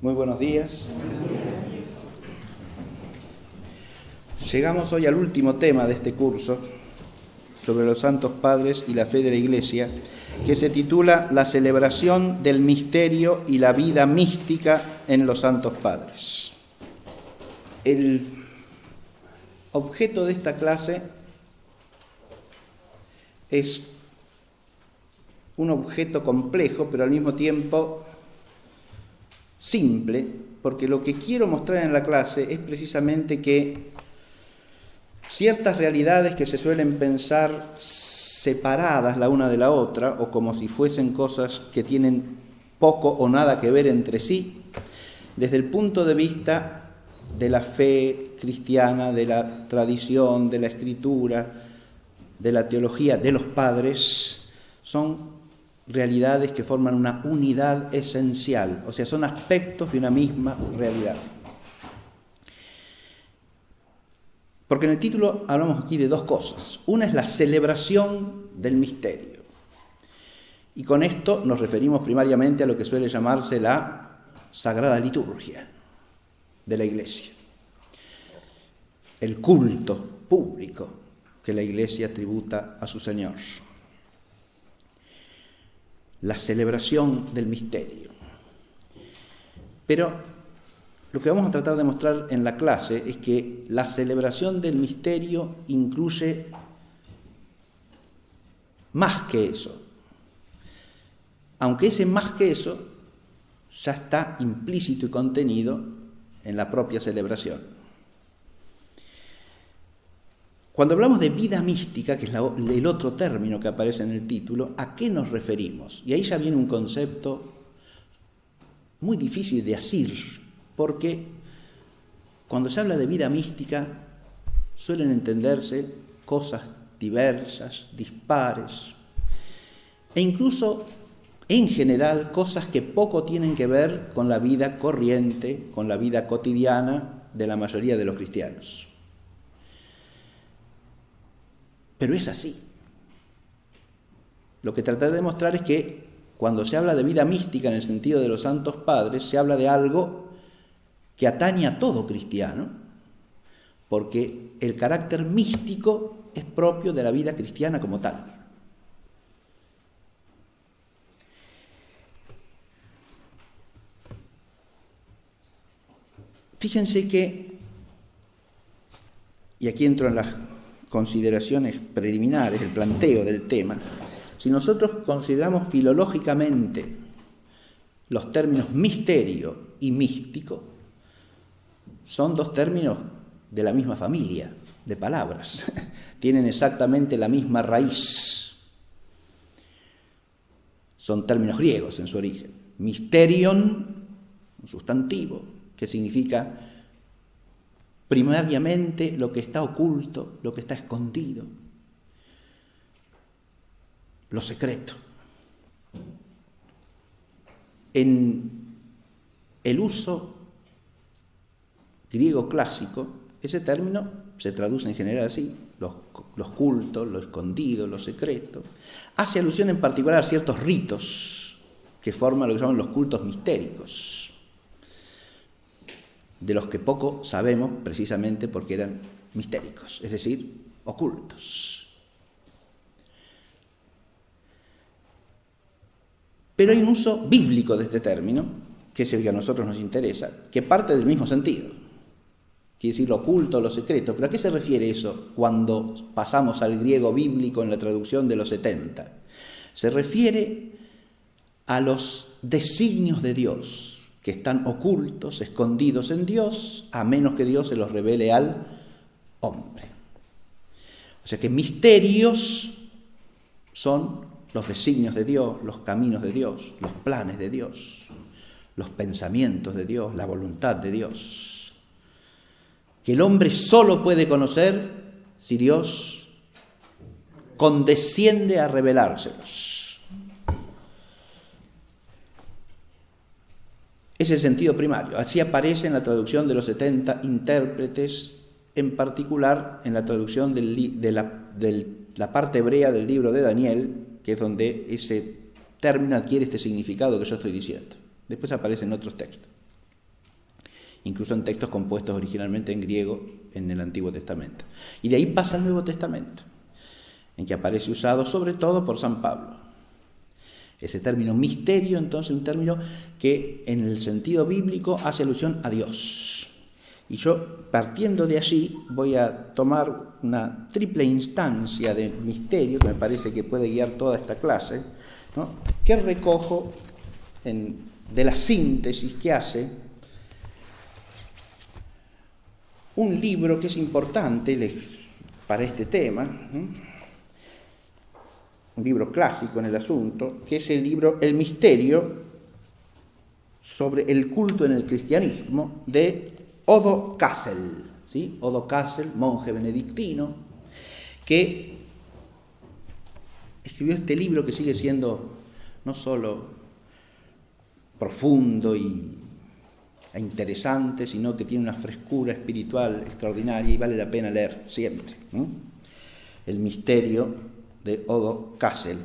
Muy buenos días. Llegamos hoy al último tema de este curso sobre los Santos Padres y la fe de la Iglesia, que se titula La celebración del misterio y la vida mística en los Santos Padres. El objeto de esta clase es un objeto complejo, pero al mismo tiempo simple, porque lo que quiero mostrar en la clase es precisamente que ciertas realidades que se suelen pensar separadas la una de la otra, o como si fuesen cosas que tienen poco o nada que ver entre sí, desde el punto de vista de la fe cristiana, de la tradición, de la escritura, de la teología de los padres, son realidades que forman una unidad esencial, o sea, son aspectos de una misma realidad. Porque en el título hablamos aquí de dos cosas. Una es la celebración del misterio. Y con esto nos referimos primariamente a lo que suele llamarse la Sagrada Liturgia de la Iglesia. El culto público que la Iglesia tributa a su Señor. La celebración del misterio. Pero lo que vamos a tratar de mostrar en la clase es que la celebración del misterio incluye más que eso. Aunque ese más que eso ya está implícito y contenido en la propia celebración. Cuando hablamos de vida mística, que es el otro término que aparece en el título, ¿a qué nos referimos? Y ahí ya viene un concepto muy difícil de asir, porque cuando se habla de vida mística suelen entenderse cosas diversas, dispares, e incluso en general cosas que poco tienen que ver con la vida corriente, con la vida cotidiana de la mayoría de los cristianos. Pero es así. Lo que trataré de demostrar es que cuando se habla de vida mística en el sentido de los Santos Padres, se habla de algo que atañe a todo cristiano, porque el carácter místico es propio de la vida cristiana como tal. Fíjense que, y aquí entro en las consideraciones preliminares, el planteo del tema, si nosotros consideramos filológicamente los términos misterio y místico, son dos términos de la misma familia de palabras, tienen exactamente la misma raíz, son términos griegos en su origen. Mysterion, un sustantivo, que significa primariamente lo que está oculto, lo que está escondido, lo secreto. En el uso griego clásico, ese término se traduce en general así, los cultos, lo escondido, lo secreto. Hace alusión en particular a ciertos ritos que forman lo que llaman los cultos mistéricos, de los que poco sabemos precisamente porque eran mistéricos, es decir, ocultos. Pero hay un uso bíblico de este término, que es el que a nosotros nos interesa, que parte del mismo sentido. Quiere decir lo oculto, lo secreto. ¿Pero a qué se refiere eso cuando pasamos al griego bíblico en la traducción de los 70? Se refiere a los designios de Dios, que están ocultos, escondidos en Dios, a menos que Dios se los revele al hombre. O sea que misterios son los designios de Dios, los caminos de Dios, los planes de Dios, los pensamientos de Dios, la voluntad de Dios, que el hombre solo puede conocer si Dios condesciende a revelárselos. Es el sentido primario. Así aparece en la traducción de los 70 intérpretes, en particular en la traducción de la parte hebrea del libro de Daniel, que es donde ese término adquiere este significado que yo estoy diciendo. Después aparece en otros textos. incluso en textos compuestos originalmente en griego en el Antiguo Testamento. Y de ahí pasa al Nuevo Testamento, en que aparece usado sobre todo por San Pablo. Ese término misterio, entonces, un término que en el sentido bíblico hace alusión a Dios. Y yo, partiendo de allí, voy a tomar una triple instancia de misterio, que me parece que puede guiar toda esta clase, ¿no?, que recojo de la síntesis que hace un libro que es importante para este tema, ¿no?, un libro clásico en el asunto, que es el libro El Misterio sobre el culto en el cristianismo, de Odo Kassel, ¿sí? Odo Kassel, monje benedictino, que escribió este libro que sigue siendo no solo profundo e interesante, sino que tiene una frescura espiritual extraordinaria y vale la pena leer siempre, ¿no? El Misterio de Odo Kassel.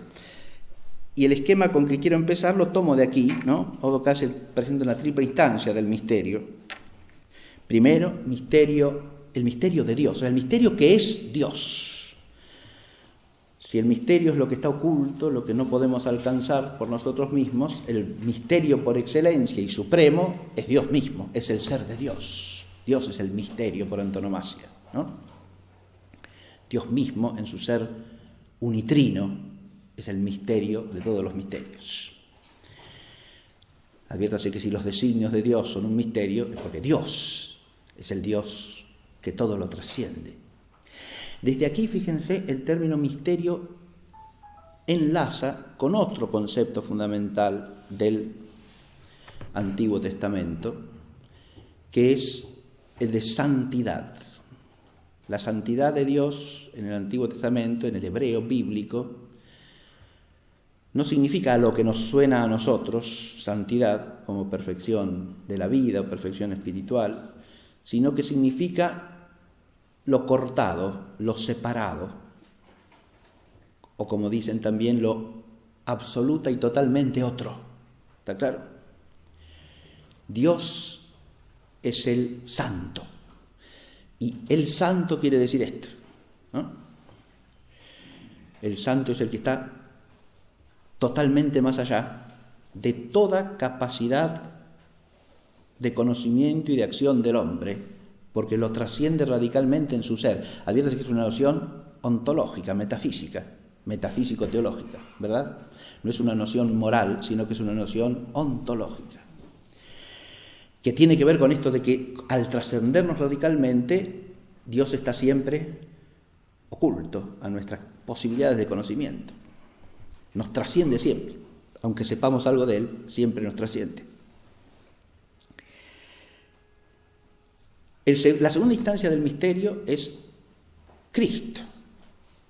Y el esquema con que quiero empezar lo tomo de aquí, ¿no? Odo Kassel presenta una triple instancia del misterio. Primero, el misterio de Dios, o sea, el misterio que es Dios. Si el misterio es lo que está oculto, lo que no podemos alcanzar por nosotros mismos, el misterio por excelencia y supremo es Dios mismo, es el ser de Dios. Dios es el misterio por antonomasia, ¿no? Dios mismo en su ser unitrino es el misterio de todos los misterios. Adviértase que si los designios de Dios son un misterio, es porque Dios es el Dios que todo lo trasciende. Desde aquí, fíjense, el término misterio enlaza con otro concepto fundamental del Antiguo Testamento, que es el de santidad. La santidad de Dios en el Antiguo Testamento, en el hebreo bíblico, no significa lo que nos suena a nosotros, santidad, como perfección de la vida o perfección espiritual, sino que significa lo cortado, lo separado, o como dicen también, lo absoluta y totalmente otro. ¿Está claro? Dios es el santo. Y el santo quiere decir esto, ¿no? El santo es el que está totalmente más allá de toda capacidad de conocimiento y de acción del hombre, porque lo trasciende radicalmente en su ser. Adviértase que es una noción ontológica, metafísica, metafísico-teológica, ¿verdad? No es una noción moral, sino que es una noción ontológica, que tiene que ver con esto de que al trascendernos radicalmente, Dios está siempre oculto a nuestras posibilidades de conocimiento. Nos trasciende siempre, aunque sepamos algo de Él, siempre nos trasciende. La segunda instancia del misterio es Cristo,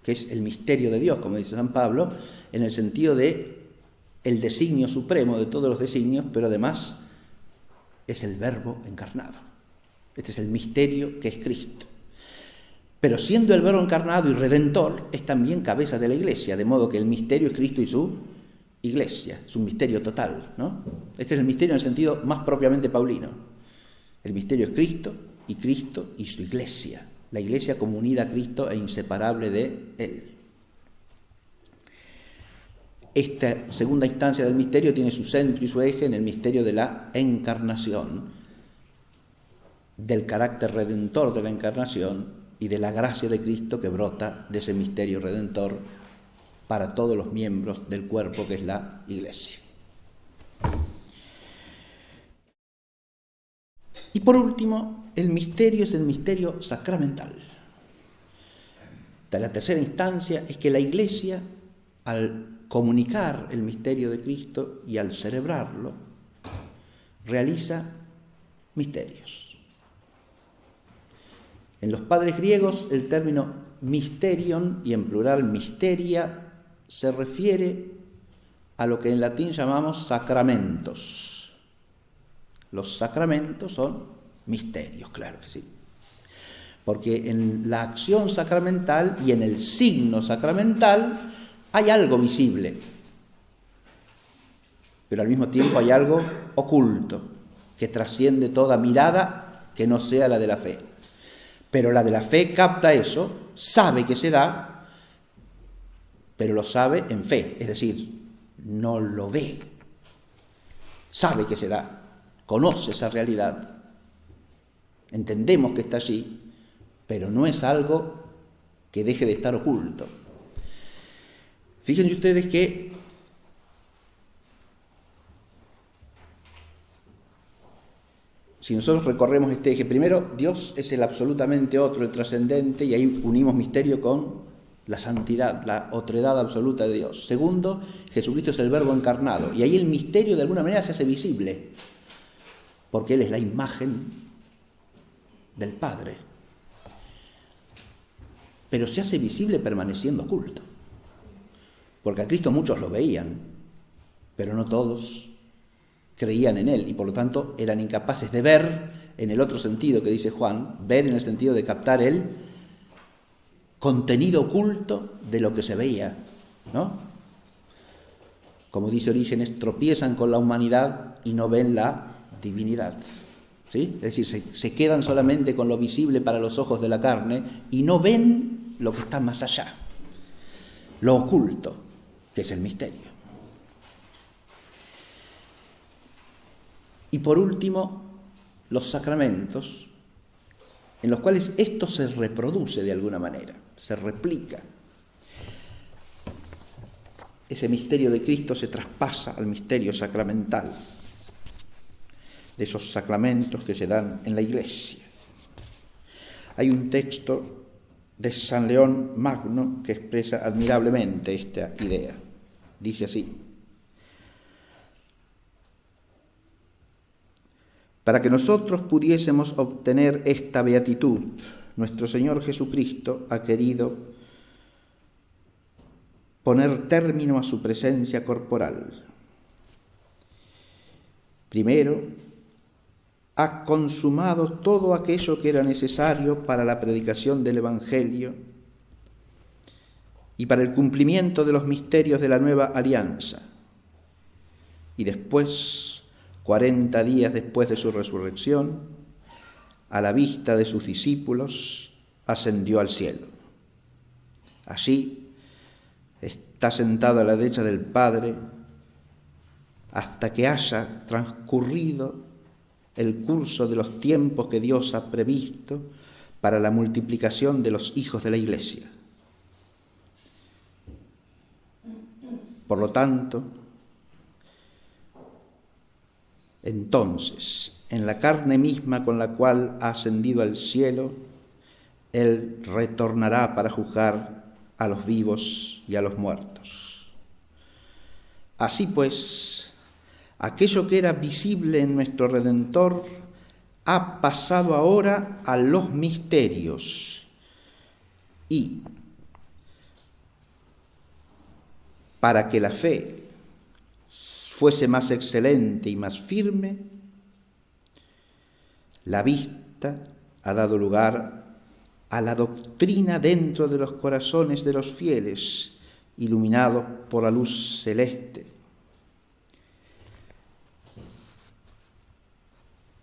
que es el misterio de Dios, como dice San Pablo, en el sentido de el designio supremo de todos los designios, pero además es el Verbo encarnado. Este es el misterio que es Cristo. Pero siendo el Verbo encarnado y redentor, es también cabeza de la Iglesia, de modo que el misterio es Cristo y su Iglesia, es un misterio total, ¿no? Este es el misterio en el sentido más propiamente paulino. El misterio es Cristo y su Iglesia, la Iglesia como unida a Cristo e inseparable de Él. Esta segunda instancia del misterio tiene su centro y su eje en el misterio de la encarnación, del carácter redentor de la encarnación y de la gracia de Cristo que brota de ese misterio redentor para todos los miembros del cuerpo que es la Iglesia. Y por último, el misterio es el misterio sacramental. La tercera instancia es que la Iglesia, al comunicar el misterio de Cristo y al celebrarlo, realiza misterios. En los padres griegos el término mysterion, y en plural misteria, se refiere a lo que en latín llamamos sacramentos. Los sacramentos son misterios, claro que sí. Porque en la acción sacramental y en el signo sacramental hay algo visible, pero al mismo tiempo hay algo oculto. que trasciende toda mirada que no sea la de la fe. Pero la de la fe capta eso, sabe que se da, pero lo sabe en fe, es decir, no lo ve. Sabe que se da, conoce esa realidad. Entendemos que está allí, pero no es algo que deje de estar oculto. Fíjense ustedes que si nosotros recorremos este eje, primero, Dios es el absolutamente otro, el trascendente, y ahí unimos misterio con la santidad, la otredad absoluta de Dios. Segundo, Jesucristo es el Verbo encarnado, y ahí el misterio de alguna manera se hace visible, porque Él es la imagen del Padre. Pero se hace visible permaneciendo oculto, porque a Cristo muchos lo veían, pero no todos creían en Él, y por lo tanto eran incapaces de ver en el otro sentido que dice Juan, ver en el sentido de captar el contenido oculto de lo que se veía, ¿no? Como dice Orígenes, tropiezan con la humanidad y no ven la divinidad, ¿sí? Es decir, se quedan solamente con lo visible para los ojos de la carne y no ven lo que está más allá, lo oculto, que es el misterio. Y por último, los sacramentos, en los cuales esto se reproduce de alguna manera, se replica. Ese misterio de Cristo se traspasa al misterio sacramental, de esos sacramentos que se dan en la Iglesia. Hay un texto de San León Magno que expresa admirablemente esta idea. Dice así: para que nosotros pudiésemos obtener esta beatitud, nuestro Señor Jesucristo ha querido poner término a su presencia corporal. Primero, ha consumado todo aquello que era necesario para la predicación del Evangelio y para el cumplimiento de los misterios de la nueva alianza. Y después, 40 días después de su resurrección, a la vista de sus discípulos, ascendió al cielo. Allí está sentado a la derecha del Padre hasta que haya transcurrido el curso de los tiempos que Dios ha previsto para la multiplicación de los hijos de la Iglesia. Por lo tanto, entonces, en la carne misma con la cual ha ascendido al cielo, Él retornará para juzgar a los vivos y a los muertos. Así pues, aquello que era visible en nuestro Redentor ha pasado ahora a los misterios y, para que la fe fuese más excelente y más firme, la vista ha dado lugar a la doctrina dentro de los corazones de los fieles, iluminados por la luz celeste,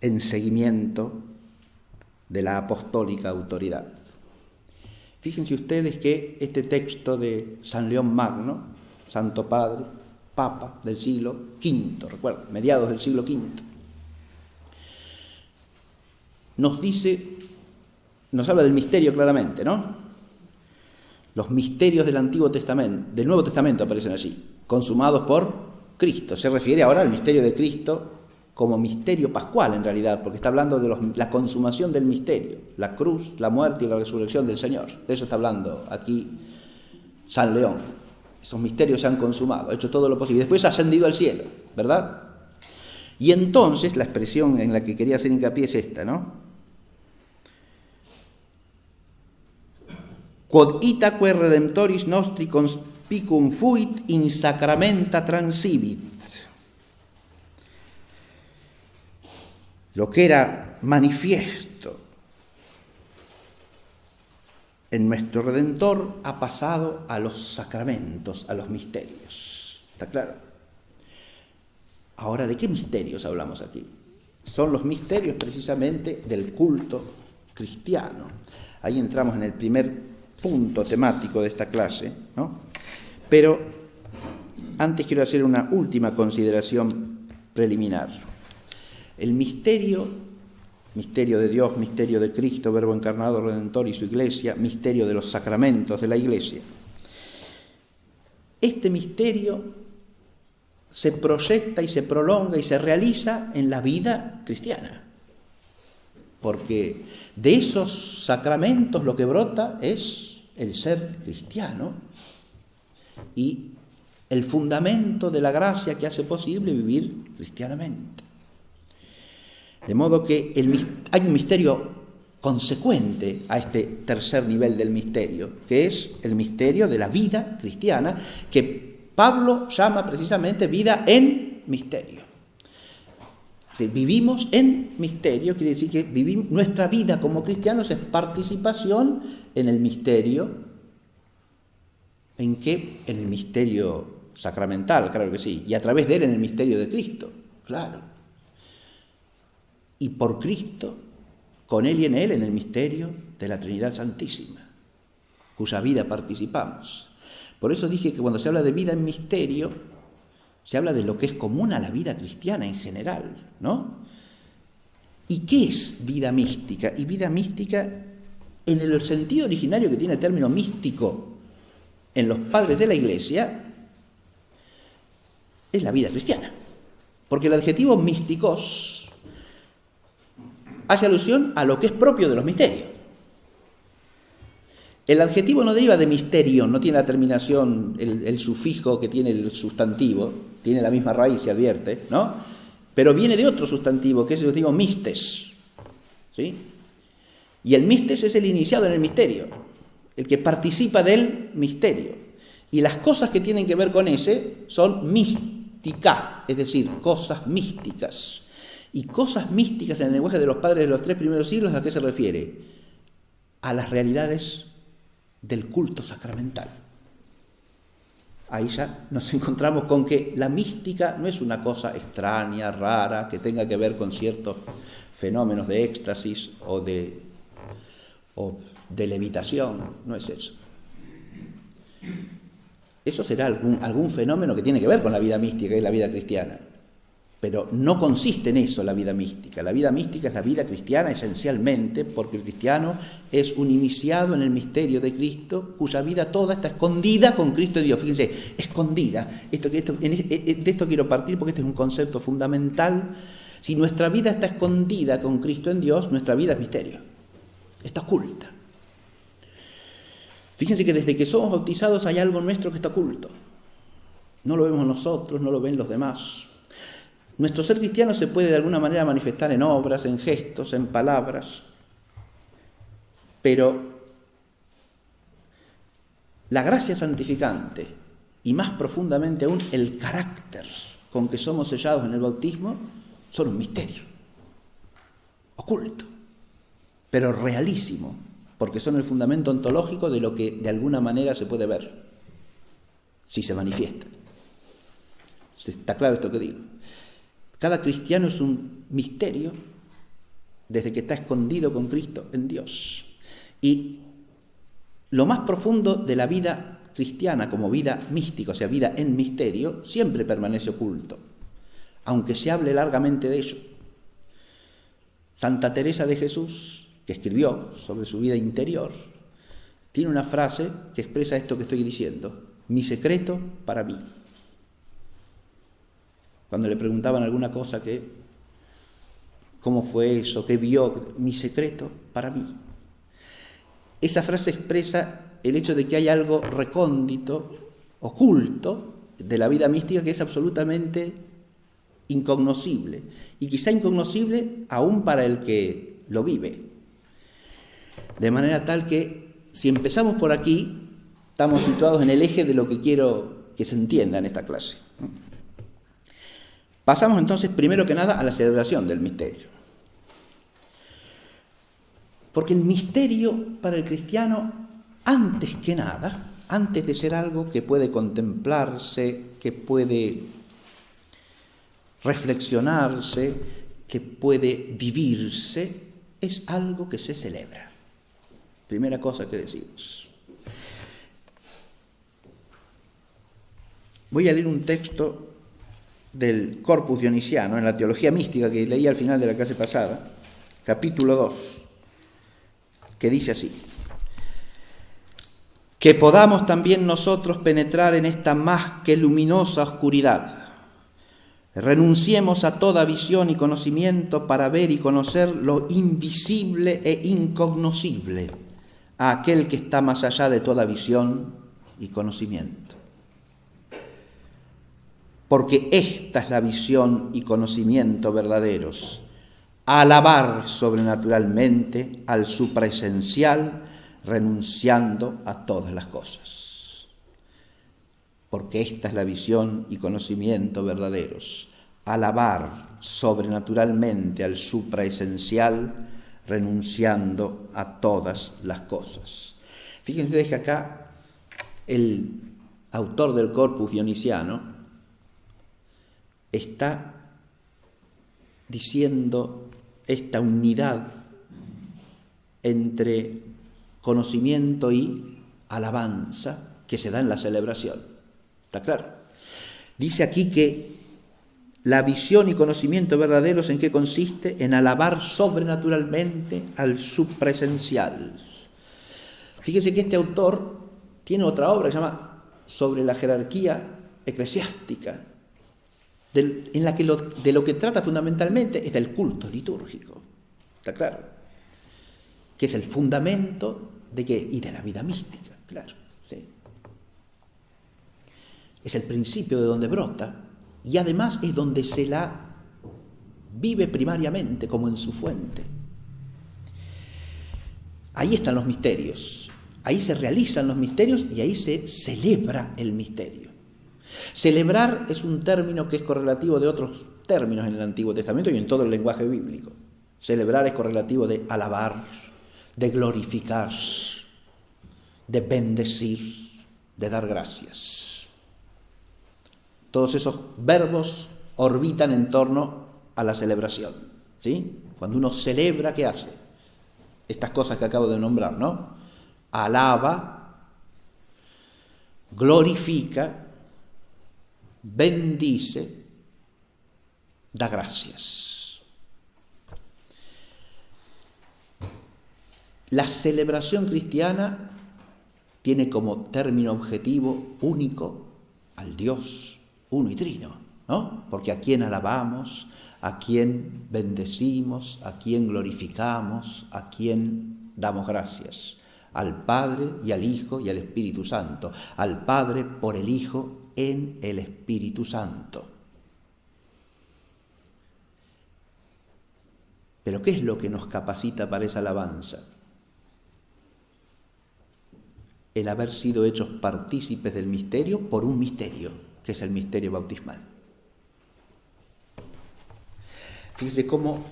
en seguimiento de la apostólica autoridad. Fíjense ustedes que este texto de San León Magno, Santo Padre, Papa del siglo V, recuerden, mediados del siglo V, nos dice, nos habla del misterio claramente, ¿no? Los misterios del Antiguo Testamento, del Nuevo Testamento aparecen allí, consumados por Cristo. Se refiere ahora al misterio de Cristo como misterio pascual en realidad, porque está hablando de la consumación del misterio, la cruz, la muerte y la resurrección del Señor. De eso está hablando aquí San León. Esos misterios se han consumado, ha hecho todo lo posible. Después ha ascendido al cielo, ¿verdad? Y entonces, la expresión en la que quería hacer hincapié es esta, ¿no? Quod itaque redemptoris nostri conspicum fuit in sacramenta transibit. Lo que era manifiesto en nuestro Redentor ha pasado a los sacramentos, a los misterios. ¿Está claro? Ahora, ¿de qué misterios hablamos aquí? son los misterios precisamente del culto cristiano. Ahí entramos en el primer punto temático de esta clase, ¿no? Pero antes quiero hacer una última consideración preliminar. El misterio de Dios, misterio de Cristo, Verbo encarnado, Redentor y su Iglesia, misterio de los sacramentos de la Iglesia. Este misterio se proyecta y se prolonga y se realiza en la vida cristiana, porque de esos sacramentos lo que brota es el ser cristiano y el fundamento de la gracia que hace posible vivir cristianamente. De modo que hay un misterio consecuente a este tercer nivel del misterio, que es el misterio de la vida cristiana, que Pablo llama precisamente vida en misterio. Es decir, vivimos en misterio, quiere decir que nuestra vida como cristianos es participación en el misterio. ¿En qué? En el misterio sacramental, claro que sí, y a través de él en el misterio de Cristo, claro. Y por Cristo, con él y en él, en el misterio de la Trinidad Santísima, cuya vida participamos. Por eso dije que cuando se habla de vida en misterio, se habla de lo que es común a la vida cristiana en general, ¿no? ¿Y qué es vida mística? Y vida mística, en el sentido originario que tiene el término místico en los padres de la Iglesia, es la vida cristiana. Porque el adjetivo místicos hace alusión a lo que es propio de los misterios. El adjetivo no deriva de misterio, no tiene la terminación, el sufijo que tiene el sustantivo, tiene la misma raíz, se advierte, ¿no? Pero viene de otro sustantivo, que es el sustantivo mistes, ¿sí? Y el mistes es el iniciado en el misterio, el que participa del misterio. Y las cosas que tienen que ver con ese son mística, es decir, cosas místicas. Y cosas místicas en el lenguaje de los padres de los 3 primeros siglos, ¿a qué se refiere? A las realidades del culto sacramental. Ahí ya nos encontramos con que la mística no es una cosa extraña, rara, que tenga que ver con ciertos fenómenos de éxtasis o de levitación, no es eso. Eso será algún fenómeno que tiene que ver con la vida mística, que es la vida cristiana. Pero no consiste en eso la vida mística. La vida mística es la vida cristiana esencialmente, porque el cristiano es un iniciado en el misterio de Cristo, cuya vida toda está escondida con Cristo y Dios. Fíjense, escondida. De esto quiero partir porque este es un concepto fundamental. Si nuestra vida está escondida con Cristo en Dios, nuestra vida es misterio. Está oculta. Fíjense que desde que somos bautizados hay algo nuestro que está oculto. No lo vemos nosotros, no lo ven los demás. Nuestro ser cristiano se puede de alguna manera manifestar en obras, en gestos, en palabras, pero la gracia santificante y más profundamente aún el carácter con que somos sellados en el bautismo son un misterio, oculto, pero realísimo, porque son el fundamento ontológico de lo que de alguna manera se puede ver, si se manifiesta. ¿Está claro esto que digo? Cada cristiano es un misterio desde que está escondido con Cristo en Dios. Y lo más profundo de la vida cristiana como vida mística, o sea, vida en misterio, siempre permanece oculto, aunque se hable largamente de ello. Santa Teresa de Jesús, que escribió sobre su vida interior, tiene una frase que expresa esto que estoy diciendo: mi secreto para mí. Cuando le preguntaban alguna cosa, ¿cómo fue eso? ¿Qué vio? Mi secreto para mí. Esa frase expresa el hecho de que hay algo recóndito, oculto, de la vida mística que es absolutamente incognoscible. Y quizá incognoscible aún para el que lo vive. De manera tal que, si empezamos por aquí, estamos situados en el eje de lo que quiero que se entienda en esta clase. Pasamos entonces, primero que nada, a la celebración del misterio. Porque el misterio para el cristiano, antes que nada, antes de ser algo que puede contemplarse, que puede reflexionarse, que puede vivirse, es algo que se celebra. Primera cosa que decimos. Voy a leer un texto del Corpus Dionisiano, en la teología mística que leí al final de la clase pasada, capítulo 2, que dice así: que podamos también nosotros penetrar en esta más que luminosa oscuridad. Renunciemos a toda visión y conocimiento para ver y conocer lo invisible e incognoscible, a aquel que está más allá de toda visión y conocimiento. Porque esta es la visión y conocimiento verdaderos: alabar sobrenaturalmente al supraesencial, renunciando a todas las cosas. Porque esta es la visión y conocimiento verdaderos: alabar sobrenaturalmente al supraesencial, renunciando a todas las cosas. Fíjense ustedes que acá el autor del Corpus Dionisiano está diciendo esta unidad entre conocimiento y alabanza que se da en la celebración. ¿Está claro? Dice aquí que la visión y conocimiento verdaderos, ¿en qué consiste? En alabar sobrenaturalmente al supraesencial. Fíjense que este autor tiene otra obra que se llama Sobre la jerarquía eclesiástica, en la que de lo que trata fundamentalmente es del culto litúrgico. ¿Está claro? Que es el fundamento de qué? Y de la vida mística, claro. ¿Sí? Es el principio de donde brota y además es donde se la vive primariamente como en su fuente. Ahí están los misterios, ahí se realizan los misterios y ahí se celebra el misterio. Celebrar es un término que es correlativo de otros términos en el Antiguo Testamento y en todo el lenguaje bíblico. Celebrar es correlativo de alabar, de glorificar, de bendecir, de dar gracias. Todos esos verbos orbitan en torno a la celebración, ¿sí? Cuando uno celebra, ¿qué hace? Estas cosas que acabo de nombrar, ¿no? Alaba, glorifica, bendice, da gracias. La celebración cristiana tiene como término objetivo único al Dios uno y trino, ¿no? Porque a quién alabamos, a quién bendecimos, a quién glorificamos, a quién damos gracias. Al Padre y al Hijo y al Espíritu Santo. Al Padre por el Hijo en el Espíritu Santo. Pero ¿qué es lo que nos capacita para esa alabanza? El haber sido hechos partícipes del misterio por un misterio, que es el misterio bautismal. Fíjese cómo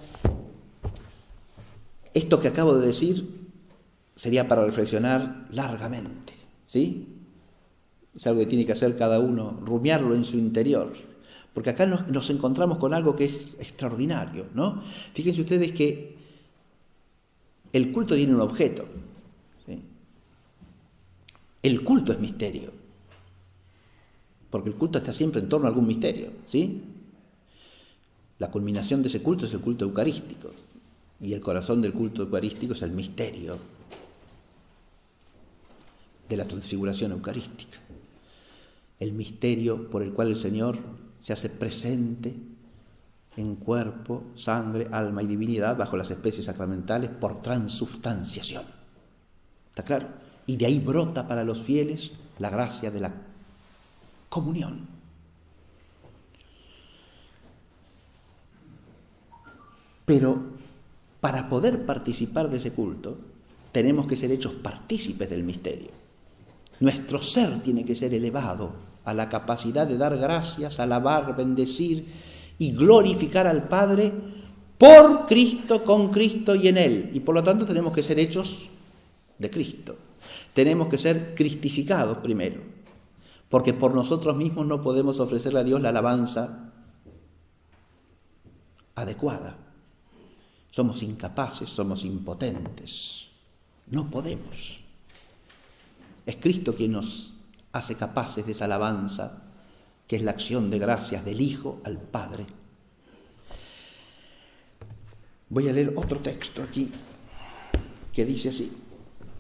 esto que acabo de decir sería para reflexionar largamente, ¿sí? Es algo que tiene que hacer cada uno, rumiarlo en su interior, porque acá nos encontramos con algo que es extraordinario, ¿no? Fíjense ustedes que el culto tiene un objeto, ¿sí? El culto es misterio, porque el culto está siempre en torno a algún misterio, ¿sí? La culminación de ese culto es el culto eucarístico, y el corazón del culto eucarístico es el misterio de la transfiguración eucarística. El misterio por el cual el Señor se hace presente en cuerpo, sangre, alma y divinidad bajo las especies sacramentales por transubstanciación. ¿Está claro? Y de ahí brota para los fieles la gracia de la comunión. Pero para poder participar de ese culto, tenemos que ser hechos partícipes del misterio. Nuestro ser tiene que ser elevado a la capacidad de dar gracias, alabar, bendecir y glorificar al Padre por Cristo, con Cristo y en Él. Y por lo tanto tenemos que ser hechos de Cristo. Tenemos que ser cristificados primero, porque por nosotros mismos no podemos ofrecerle a Dios la alabanza adecuada. Somos incapaces, somos impotentes. No podemos. Es Cristo quien nos hace capaces de esa alabanza, que es la acción de gracias del Hijo al Padre. Voy a leer otro texto aquí que dice así.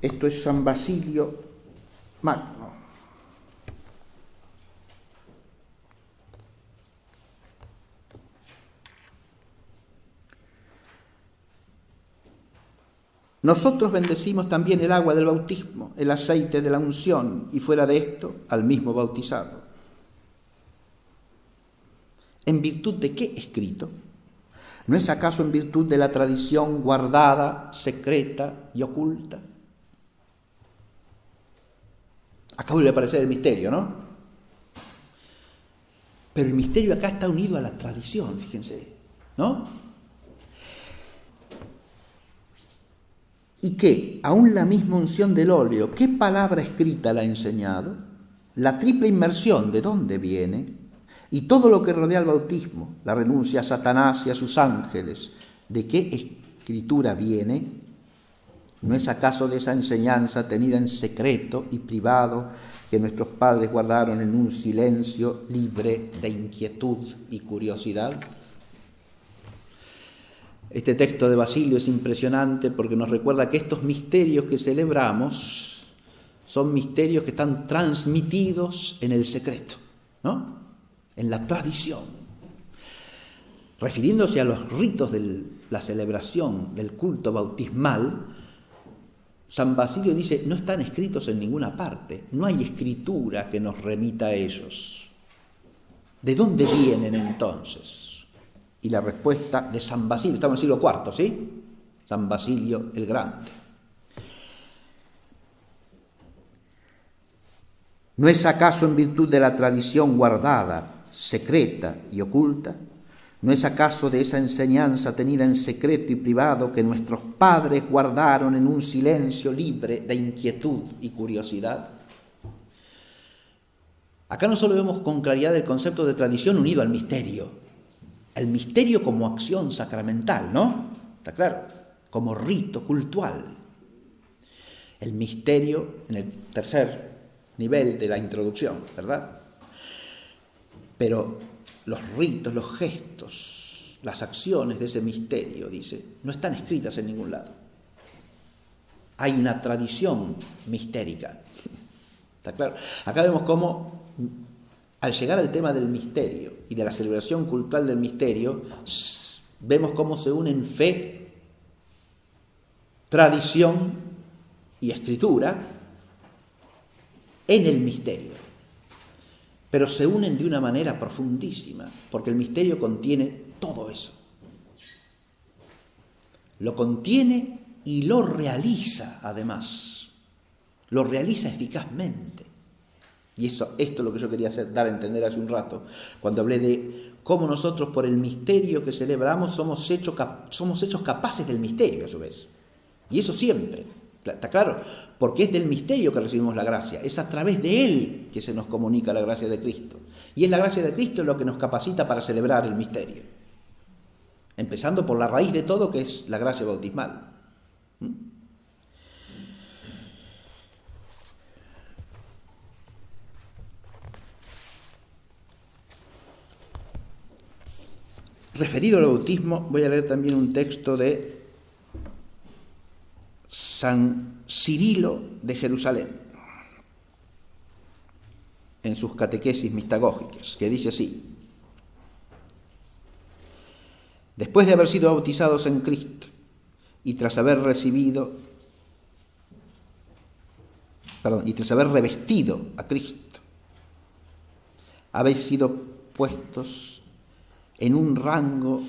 Esto es San Basilio Magno. Nosotros bendecimos también el agua del bautismo, el aceite de la unción, y fuera de esto, al mismo bautizado. ¿En virtud de qué escrito? ¿No es acaso en virtud de la tradición guardada, secreta y oculta? Acá vuelve a aparecer el misterio, ¿no? Pero el misterio acá está unido a la tradición, fíjense, ¿no? ¿Y qué? Aún la misma unción del óleo, ¿qué palabra escrita la ha enseñado? La triple inmersión, ¿de dónde viene? Y todo lo que rodea al bautismo, la renuncia a Satanás y a sus ángeles, ¿de qué escritura viene? ¿No es acaso de esa enseñanza tenida en secreto y privado que nuestros padres guardaron en un silencio libre de inquietud y curiosidad? Este texto de Basilio es impresionante porque nos recuerda que estos misterios que celebramos son misterios que están transmitidos en el secreto, ¿no? En la tradición. Refiriéndose a los ritos de la celebración del culto bautismal, San Basilio dice, no están escritos en ninguna parte, no hay escritura que nos remita a ellos. ¿De dónde vienen entonces? Y la respuesta de San Basilio, estamos en el siglo IV, ¿sí? San Basilio el Grande. ¿No es acaso en virtud de la tradición guardada, secreta y oculta? ¿No es acaso de esa enseñanza tenida en secreto y privado que nuestros padres guardaron en un silencio libre de inquietud y curiosidad? Acá no solo vemos con claridad el concepto de tradición unido al misterio, el misterio como acción sacramental, ¿no? Está claro, como rito cultual. El misterio en el tercer nivel de la introducción, ¿verdad? Pero los ritos, los gestos, las acciones de ese misterio, dice, no están escritas en ningún lado. Hay una tradición mistérica. ¿Está claro? Acá vemos cómo, al llegar al tema del misterio y de la celebración cultural del misterio, vemos cómo se unen fe, tradición y escritura en el misterio. Pero se unen de una manera profundísima, porque el misterio contiene todo eso. Lo contiene y lo realiza, además. Lo realiza eficazmente. Y esto es lo que yo quería dar a entender hace un rato, cuando hablé de cómo nosotros por el misterio que celebramos somos hechos capaces del misterio a su vez. Y eso siempre, ¿está claro? Porque es del misterio que recibimos la gracia, es a través de él que se nos comunica la gracia de Cristo. Y es la gracia de Cristo lo que nos capacita para celebrar el misterio. Empezando por la raíz de todo, que es la gracia bautismal. Referido al bautismo, voy a leer también un texto de San Cirilo de Jerusalén, en sus catequesis mistagógicas, que dice así: después de haber sido bautizados en Cristo y tras haber revestido a Cristo, habéis sido puestos en un rango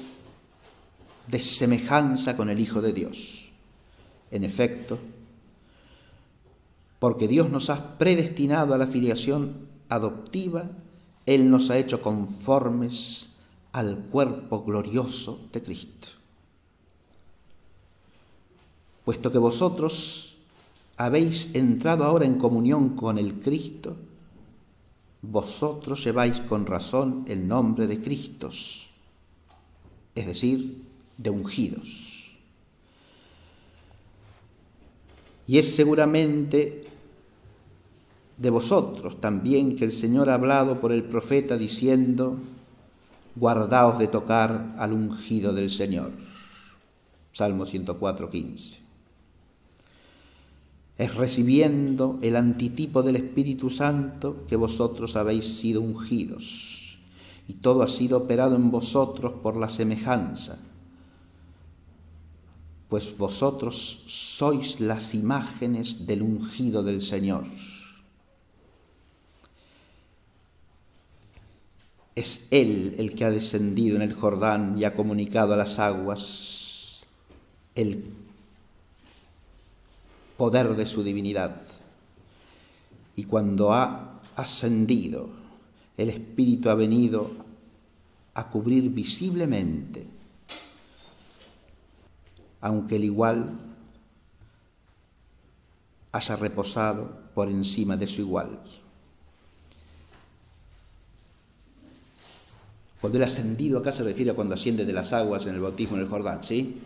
de semejanza con el Hijo de Dios. En efecto, porque Dios nos ha predestinado a la filiación adoptiva, Él nos ha hecho conformes al cuerpo glorioso de Cristo. Puesto que vosotros habéis entrado ahora en comunión con el Cristo, vosotros lleváis con razón el nombre de Cristos, es decir, de ungidos. Y es seguramente de vosotros también que el Señor ha hablado por el profeta diciendo: guardaos de tocar al ungido del Señor. Salmo 104:15. Es recibiendo el antitipo del Espíritu Santo que vosotros habéis sido ungidos, y todo ha sido operado en vosotros por la semejanza, pues vosotros sois las imágenes del ungido del Señor. Es Él el que ha descendido en el Jordán y ha comunicado a las aguas el poder de su divinidad. Y cuando ha ascendido, el Espíritu ha venido a cubrir visiblemente, aunque el igual haya reposado por encima de su igual. Cuando el ascendido acá se refiere a cuando asciende de las aguas en el bautismo en el Jordán, ¿sí?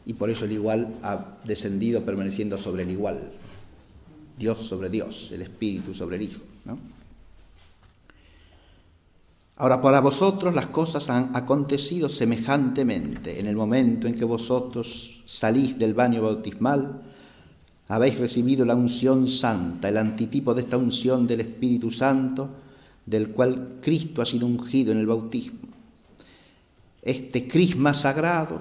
Y por eso el igual ha descendido permaneciendo sobre el igual. Dios sobre Dios, el Espíritu sobre el Hijo, ¿no? Ahora, para vosotros las cosas han acontecido semejantemente. En el momento en que vosotros salís del baño bautismal, habéis recibido la unción santa, el antitipo de esta unción del Espíritu Santo, del cual Cristo ha sido ungido en el bautismo. Este crisma sagrado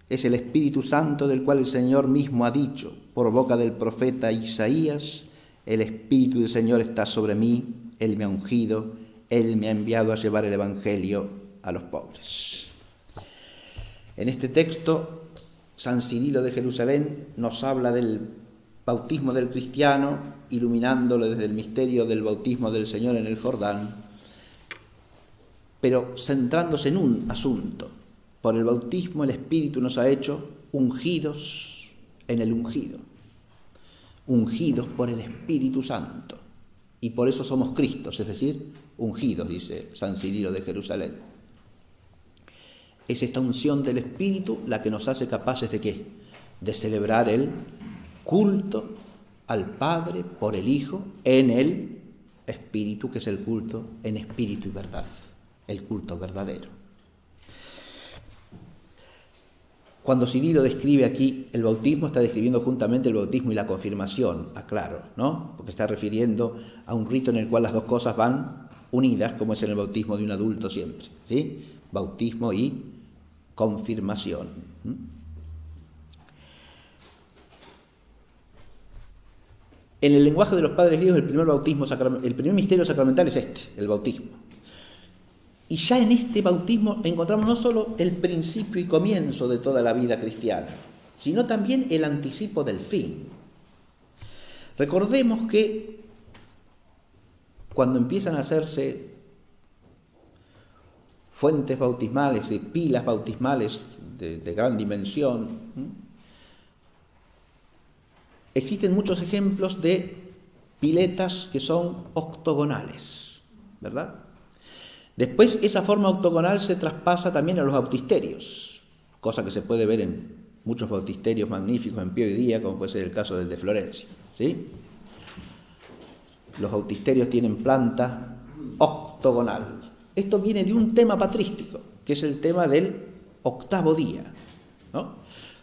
es el Espíritu Santo del cual el Señor mismo ha dicho por boca del profeta Isaías: el Espíritu del Señor está sobre mí, Él me ha ungido, Él me ha enviado a llevar el Evangelio a los pobres. En este texto, San Cirilo de Jerusalén nos habla del bautismo del cristiano, iluminándolo desde el misterio del bautismo del Señor en el Jordán, pero centrándose en un asunto. Por el bautismo el Espíritu nos ha hecho ungidos en el ungido, ungidos por el Espíritu Santo, y por eso somos Cristos, es decir, ungidos, dice San Cirilo de Jerusalén. Es esta unción del Espíritu la que nos hace capaces ¿de qué? De celebrar el culto al Padre por el Hijo en el Espíritu, que es el culto en espíritu y verdad, el culto verdadero. Cuando Cirilo describe aquí el bautismo, está describiendo juntamente el bautismo y la confirmación, aclaro, ¿no? Porque está refiriendo a un rito en el cual las dos cosas van unidas, como es en el bautismo de un adulto siempre, ¿sí? Bautismo y confirmación. En el lenguaje de los padres griegos, el primer misterio sacramental es este, el bautismo. Y ya en este bautismo encontramos no solo el principio y comienzo de toda la vida cristiana, sino también el anticipo del fin. Recordemos que cuando empiezan a hacerse fuentes bautismales y pilas bautismales de gran dimensión, existen muchos ejemplos de piletas que son octogonales, ¿verdad? Después esa forma octogonal se traspasa también a los bautisterios, cosa que se puede ver en muchos bautisterios magníficos en pie hoy día, como puede ser el caso del de Florencia, ¿sí? Los bautisterios tienen planta octogonal. Esto viene de un tema patrístico, que es el tema del octavo día, ¿no?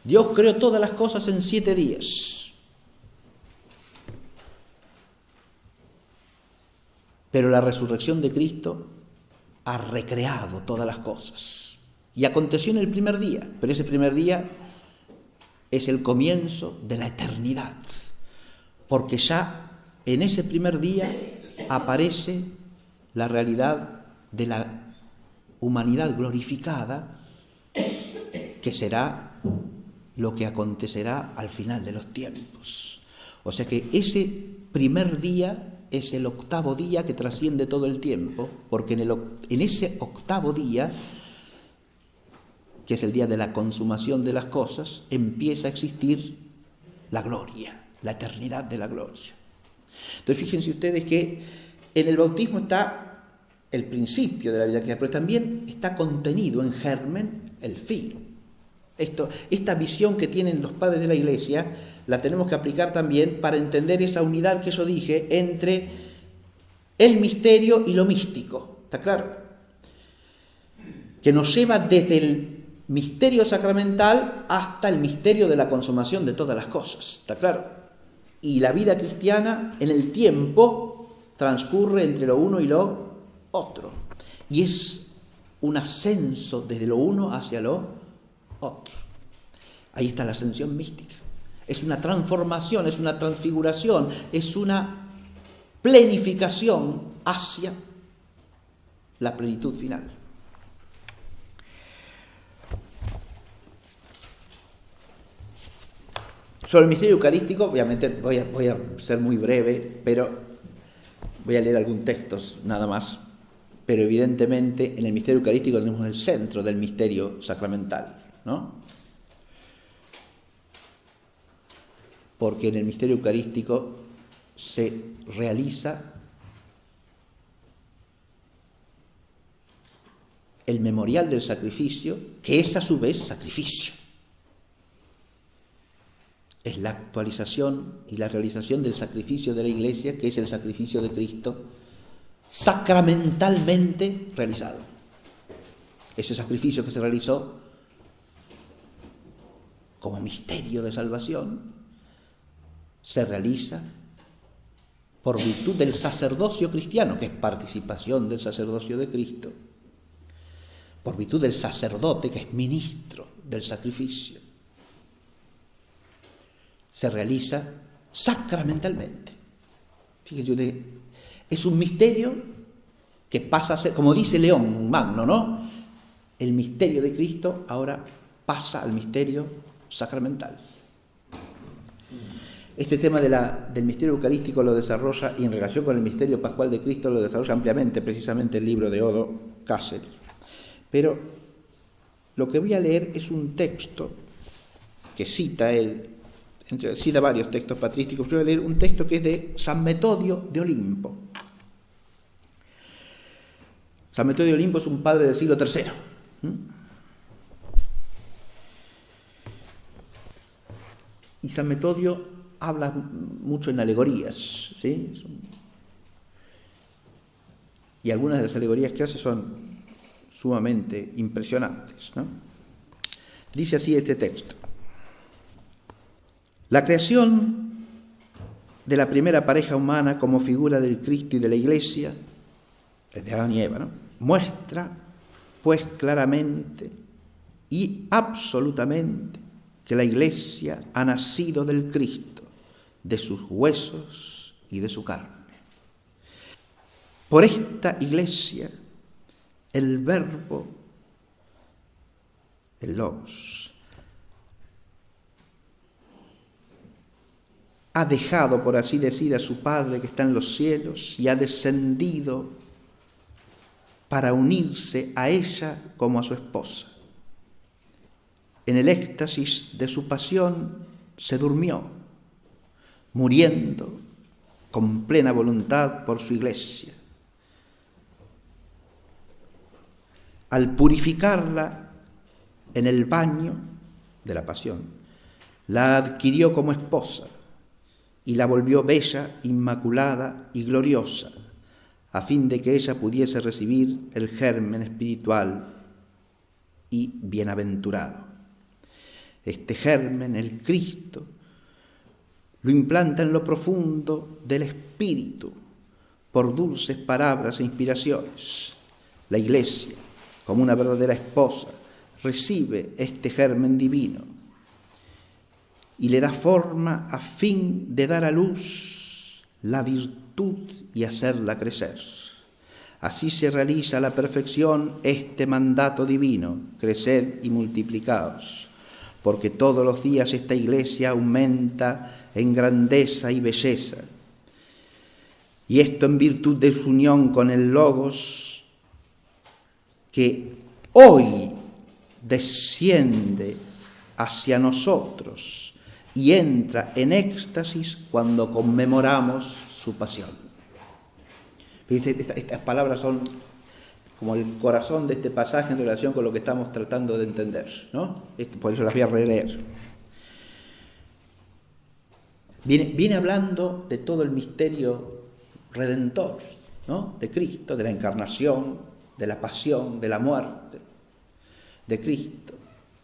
Dios creó todas las cosas en 7 días. Pero la resurrección de Cristo ha recreado todas las cosas. Y aconteció en el primer día, pero ese primer día es el comienzo de la eternidad, porque ya en ese primer día aparece la realidad de la humanidad glorificada, que será lo que acontecerá al final de los tiempos. O sea que ese primer día es el octavo día que trasciende todo el tiempo, porque en ese octavo día, que es el día de la consumación de las cosas, empieza a existir la gloria, la eternidad de la gloria. Entonces fíjense ustedes que en el bautismo está el principio de la vida cristiana, pero también está contenido en germen el fin. Esta visión que tienen los padres de la Iglesia la tenemos que aplicar también para entender esa unidad que yo dije entre el misterio y lo místico. ¿Está claro? Que nos lleva desde el misterio sacramental hasta el misterio de la consumación de todas las cosas. ¿Está claro? Y la vida cristiana en el tiempo transcurre entre lo uno y lo otro. Y es un ascenso desde lo uno hacia lo otro. Ahí está la ascensión mística. Es una transformación, es una transfiguración, es una plenificación hacia la plenitud final. Sobre el misterio eucarístico, obviamente voy a ser muy breve, pero voy a leer algún texto nada más. Pero evidentemente en el misterio eucarístico tenemos el centro del misterio sacramental, ¿no? Porque en el misterio eucarístico se realiza el memorial del sacrificio, que es a su vez sacrificio. Es la actualización y la realización del sacrificio de la Iglesia, que es el sacrificio de Cristo, sacramentalmente realizado. Ese sacrificio que se realizó como misterio de salvación se realiza por virtud del sacerdocio cristiano, que es participación del sacerdocio de Cristo, por virtud del sacerdote, que es ministro del sacrificio. Se realiza sacramentalmente. Fíjense, es un misterio que pasa a ser, como dice León Magno, ¿no? El misterio de Cristo ahora pasa al misterio sacramental. Este tema del misterio eucarístico lo desarrolla, y en relación con el misterio pascual de Cristo lo desarrolla ampliamente, precisamente el libro de Odo Cáceres. Pero lo que voy a leer es un texto que cita él, cita varios textos patrísticos. Yo voy a leer un texto que es de San Metodio de Olimpo. San Metodio de Olimpo es un padre del siglo III. Y San Metodio habla mucho en alegorías, ¿sí? Y algunas de las alegorías que hace son sumamente impresionantes, ¿no? Dice así este texto: la creación de la primera pareja humana como figura del Cristo y de la Iglesia, desde Adán y Eva, ¿no?, muestra, pues, claramente y absolutamente que la Iglesia ha nacido del Cristo, de sus huesos y de su carne. Por esta Iglesia, el Verbo, el Logos, ha dejado, por así decir, a su Padre que está en los cielos y ha descendido para unirse a ella como a su esposa. En el éxtasis de su pasión se durmió, muriendo con plena voluntad por su Iglesia. Al purificarla en el baño de la pasión, la adquirió como esposa y la volvió bella, inmaculada y gloriosa, a fin de que ella pudiese recibir el germen espiritual y bienaventurado. Este germen, el Cristo, lo implanta en lo profundo del espíritu por dulces palabras e inspiraciones. La Iglesia, como una verdadera esposa, recibe este germen divino y le da forma a fin de dar a luz la virtud y hacerla crecer. Así se realiza a la perfección este mandato divino: creced y multiplicaos, porque todos los días esta Iglesia aumenta en grandeza y belleza. Y esto en virtud de su unión con el Logos, que hoy desciende hacia nosotros y entra en éxtasis cuando conmemoramos su pasión. Estas palabras son como el corazón de este pasaje en relación con lo que estamos tratando de entender, ¿no? Por eso las voy a releer. Viene hablando de todo el misterio redentor, ¿no? De Cristo, de la encarnación, de la pasión, de la muerte de Cristo,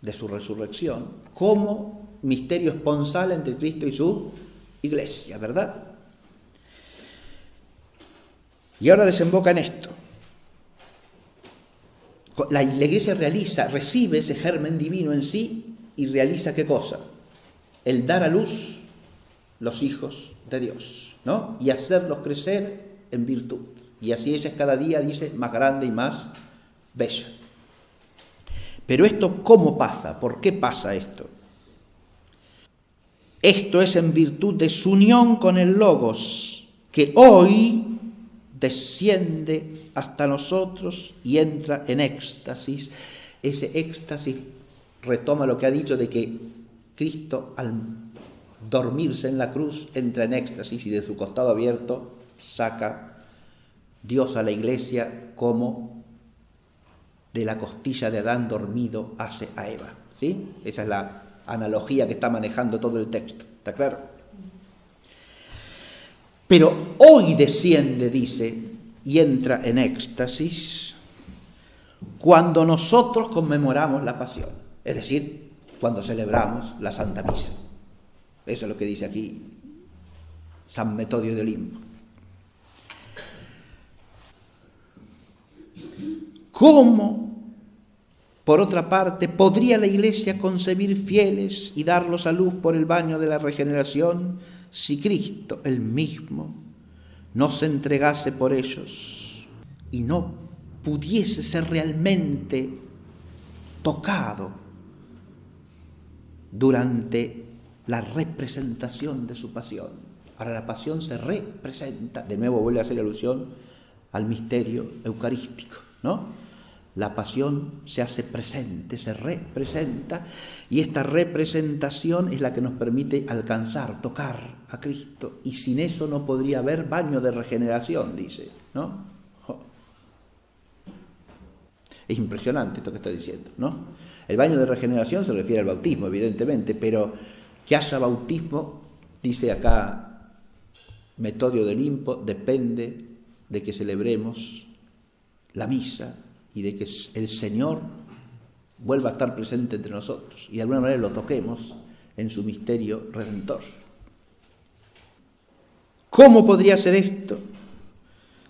de su resurrección, como misterio esponsal entre Cristo y su iglesia, ¿verdad? Y ahora desemboca en esto. La iglesia recibe ese germen divino en sí y realiza ¿qué cosa? El dar a luz los hijos de Dios, ¿no? Y hacerlos crecer en virtud. Y así ella es cada día, dice, más grande y más bella. Pero esto, ¿cómo pasa? ¿Por qué pasa esto? Esto es en virtud de su unión con el Logos, que hoy desciende hasta nosotros y entra en éxtasis. Ese éxtasis retoma lo que ha dicho de que Cristo, al dormirse en la cruz, entra en éxtasis y de su costado abierto saca Dios a la iglesia como de la costilla de Adán dormido hace a Eva, ¿sí? Esa es la analogía que está manejando todo el texto, ¿está claro? Pero hoy desciende, dice, y entra en éxtasis cuando nosotros conmemoramos la pasión, es decir, cuando celebramos la Santa Misa. Eso es lo que dice aquí San Metodio de Olimpo. ¿Cómo, por otra parte, podría la Iglesia concebir fieles y darlos a luz por el baño de la regeneración si Cristo, el mismo, no se entregase por ellos y no pudiese ser realmente tocado durante la representación de su pasión? Ahora la pasión se representa, de nuevo vuelve a hacer alusión al misterio eucarístico, ¿no? La pasión se hace presente, se representa, y esta representación es la que nos permite alcanzar, tocar a Cristo, y sin eso no podría haber baño de regeneración, dice, ¿no? Es impresionante esto que está diciendo, ¿no? El baño de regeneración se refiere al bautismo, evidentemente, pero que haya bautismo, dice acá Metodio de Olimpo, depende de que celebremos la misa y de que el Señor vuelva a estar presente entre nosotros y de alguna manera lo toquemos en su misterio redentor. ¿Cómo podría ser esto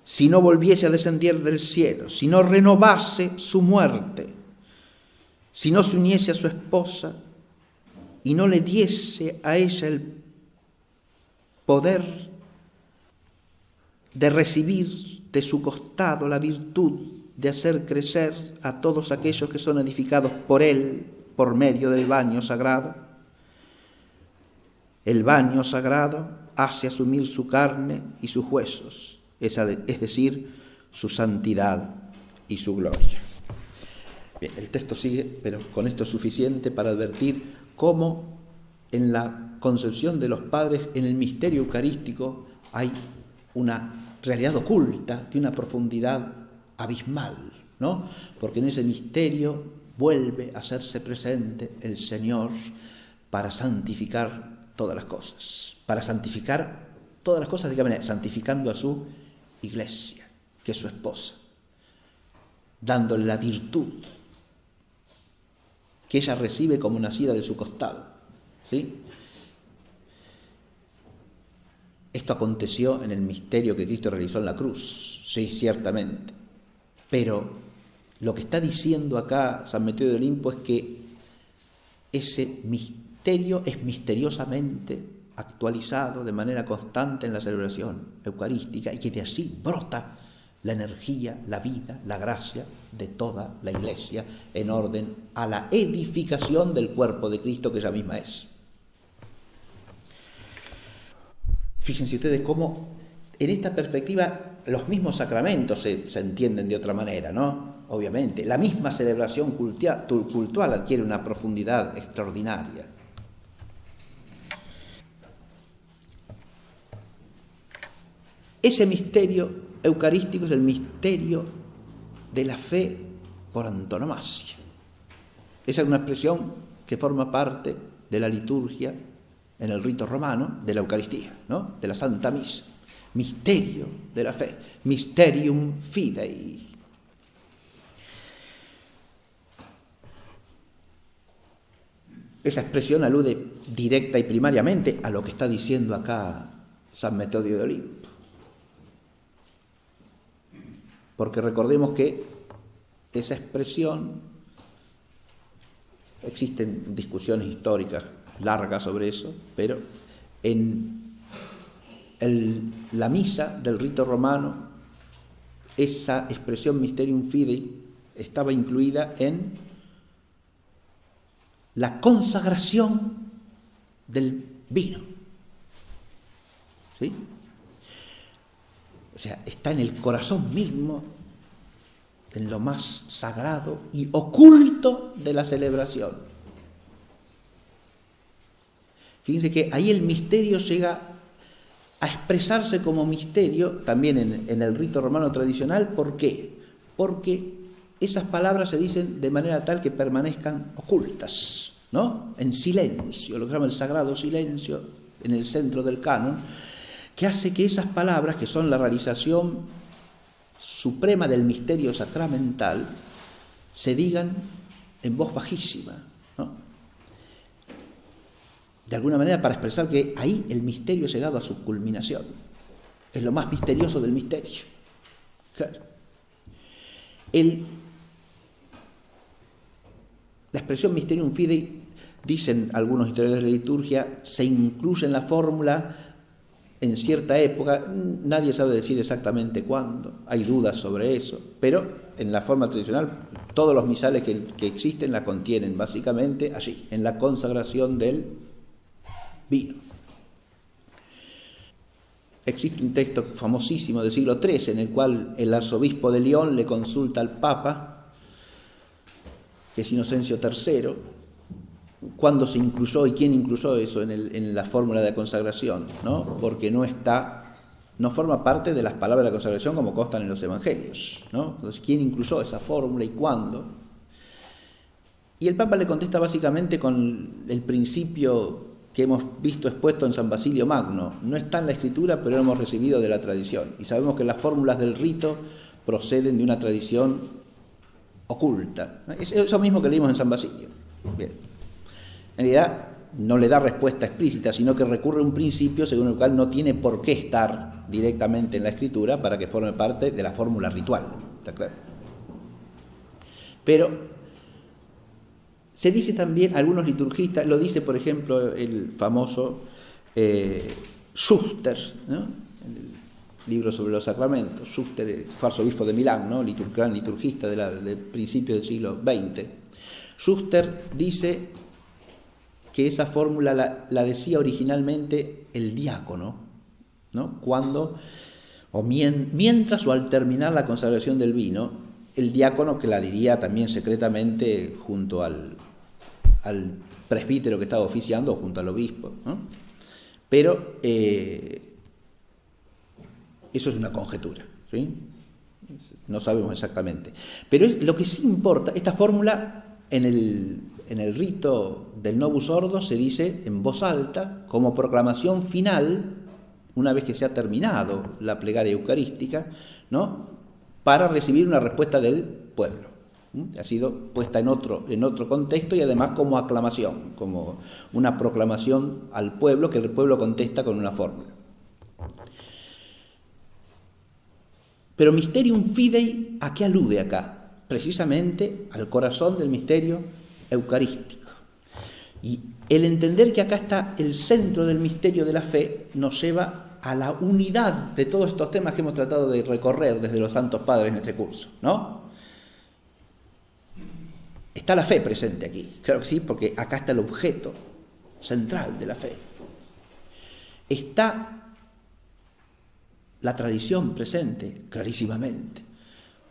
si no volviese a descender del cielo, si no renovase su muerte, si no se uniese a su esposa y no le diese a ella el poder de recibir de su costado la virtud de hacer crecer a todos aquellos que son edificados por él por medio del baño sagrado? El baño sagrado hace asumir su carne y sus huesos, es decir, su santidad y su gloria. Bien, el texto sigue, pero con esto es suficiente para advertir cómo en la concepción de los padres, en el misterio eucarístico, hay una realidad oculta de una profundidad abismal, ¿no? Porque en ese misterio vuelve a hacerse presente el Señor para santificar todas las cosas. Para santificar todas las cosas, ¿de qué manera? Santificando a su iglesia, que es su esposa, dándole la virtud que ella recibe como nacida de su costado, ¿sí? Esto aconteció en el misterio que Cristo realizó en la cruz, sí, ciertamente. Pero lo que está diciendo acá San Metodio de Olimpo es que ese misterio es misteriosamente actualizado de manera constante en la celebración eucarística y que de allí brota la energía, la vida, la gracia de toda la Iglesia en orden a la edificación del cuerpo de Cristo que ella misma es. Fíjense ustedes cómo en esta perspectiva los mismos sacramentos se entienden de otra manera, ¿no? Obviamente, la misma celebración cultual adquiere una profundidad extraordinaria. Ese misterio eucarístico es el misterio de la fe por antonomasia. Esa es una expresión que forma parte de la liturgia en el rito romano de la Eucaristía, ¿no? De la Santa Misa. Misterio de la fe, mysterium fidei. Esa expresión alude directa y primariamente a lo que está diciendo acá San Metodio de Olimpo. Porque recordemos que esa expresión, existen discusiones históricas largas sobre eso, pero en la misa del rito romano, esa expresión mysterium fidei estaba incluida en la consagración del vino. ¿Sí? O sea, está en el corazón mismo, en lo más sagrado y oculto de la celebración. Fíjense que ahí el misterio llega a expresarse como misterio también en el rito romano tradicional. ¿Por qué? Porque esas palabras se dicen de manera tal que permanezcan ocultas, ¿no? En silencio, lo que se llama el sagrado silencio, en el centro del canon, que hace que esas palabras, que son la realización suprema del misterio sacramental, se digan en voz bajísima, ¿no? De alguna manera para expresar que ahí el misterio ha llegado a su culminación. Es lo más misterioso del misterio. Claro. La expresión mysterium fidei, dicen algunos historiadores de la liturgia, se incluye en la fórmula en cierta época, nadie sabe decir exactamente cuándo, hay dudas sobre eso, pero en la forma tradicional todos los misales que existen la contienen básicamente allí, en la consagración del vino. Existe un texto famosísimo del siglo XIII en el cual el arzobispo de León le consulta al Papa, que es Inocencio III, cuándo se incluyó y quién incluyó eso en la fórmula de consagración, ¿no? Porque no forma parte de las palabras de la consagración como constan en los evangelios, ¿no? Entonces, ¿quién incluyó esa fórmula y cuándo? Y el Papa le contesta básicamente con el principio que hemos visto expuesto en San Basilio Magno. No está en la Escritura, pero lo hemos recibido de la tradición. Y sabemos que las fórmulas del rito proceden de una tradición oculta. Es eso mismo que leímos en San Basilio. Bien. En realidad no le da respuesta explícita, sino que recurre a un principio según el cual no tiene por qué estar directamente en la Escritura para que forme parte de la fórmula ritual. ¿Está claro? Pero se dice también, algunos liturgistas, lo dice por ejemplo el famoso Schuster, ¿no? El libro sobre los sacramentos. Schuster fue arzobispo de Milán, ¿no? Gran liturgista del principio del siglo XX. Schuster dice que esa fórmula la decía originalmente el diácono, ¿no? Mientras o al terminar la consagración del vino, el diácono, que la diría también secretamente junto al presbítero que estaba oficiando o junto al obispo, ¿no? Pero eso es una conjetura, ¿sí? No sabemos exactamente. Pero lo que sí importa, esta fórmula en el rito del Novus Ordo se dice en voz alta como proclamación final, una vez que se ha terminado la plegaria eucarística, ¿no? Para recibir una respuesta del pueblo. Ha sido puesta en otro contexto y además como aclamación, como una proclamación al pueblo que el pueblo contesta con una fórmula. Pero mysterium fidei, ¿a qué alude acá? Precisamente al corazón del misterio eucarístico. Y el entender que acá está el centro del misterio de la fe nos lleva a la unidad de todos estos temas que hemos tratado de recorrer desde los Santos Padres en este curso, ¿no? Está la fe presente aquí, claro que sí, porque acá está el objeto central de la fe. Está la tradición presente, clarísimamente,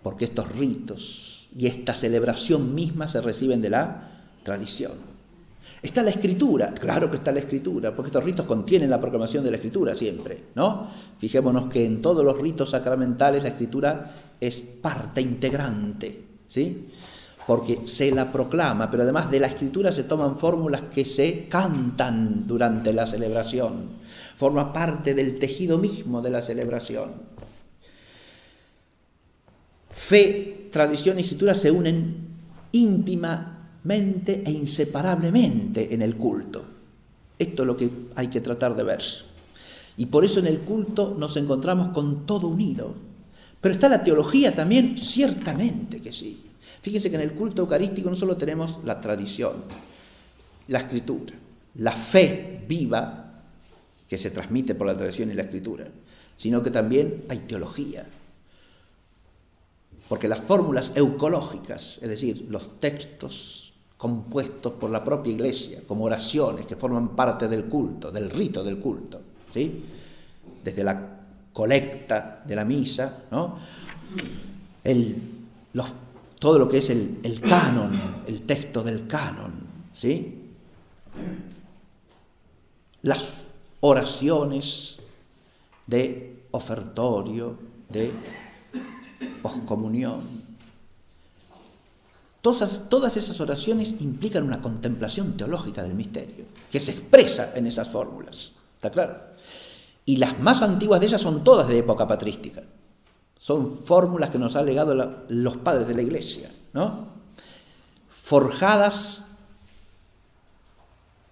porque estos ritos y esta celebración misma se reciben de la tradición. Está la Escritura, claro que está la Escritura, porque estos ritos contienen la proclamación de la Escritura siempre, ¿no? Fijémonos que en todos los ritos sacramentales la Escritura es parte integrante, ¿sí? Porque se la proclama, pero además de la Escritura se toman fórmulas que se cantan durante la celebración, forma parte del tejido mismo de la celebración. Fe, tradición y Escritura se unen íntimamente e inseparablemente en el culto. Esto es lo que hay que tratar de ver. Y por eso en el culto nos encontramos con todo unido. Pero está la teología también, ciertamente que sí. Fíjense que en el culto eucarístico no solo tenemos la tradición, la Escritura, la fe viva que se transmite por la tradición y la Escritura, sino que también hay teología. Porque las fórmulas eucológicas, es decir, los textos compuestos por la propia Iglesia, como oraciones que forman parte del culto, del rito del culto, ¿sí? Desde la colecta de la misa, ¿no? Todo lo que es el canon, el texto del canon, ¿sí? Las oraciones de ofertorio, de poscomunión. Todas esas oraciones implican una contemplación teológica del misterio, que se expresa en esas fórmulas, ¿está claro? Y las más antiguas de ellas son todas de época patrística. Son fórmulas que nos han legado los padres de la Iglesia, ¿no? Forjadas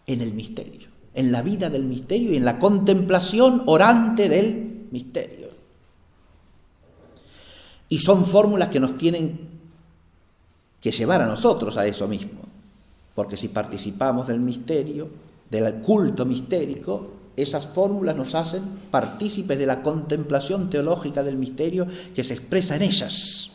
en el misterio, en la vida del misterio y en la contemplación orante del misterio. Y son fórmulas que nos tienen que llevar a nosotros a eso mismo, porque si participamos del misterio, del culto mistérico, esas fórmulas nos hacen partícipes de la contemplación teológica del misterio que se expresa en ellas.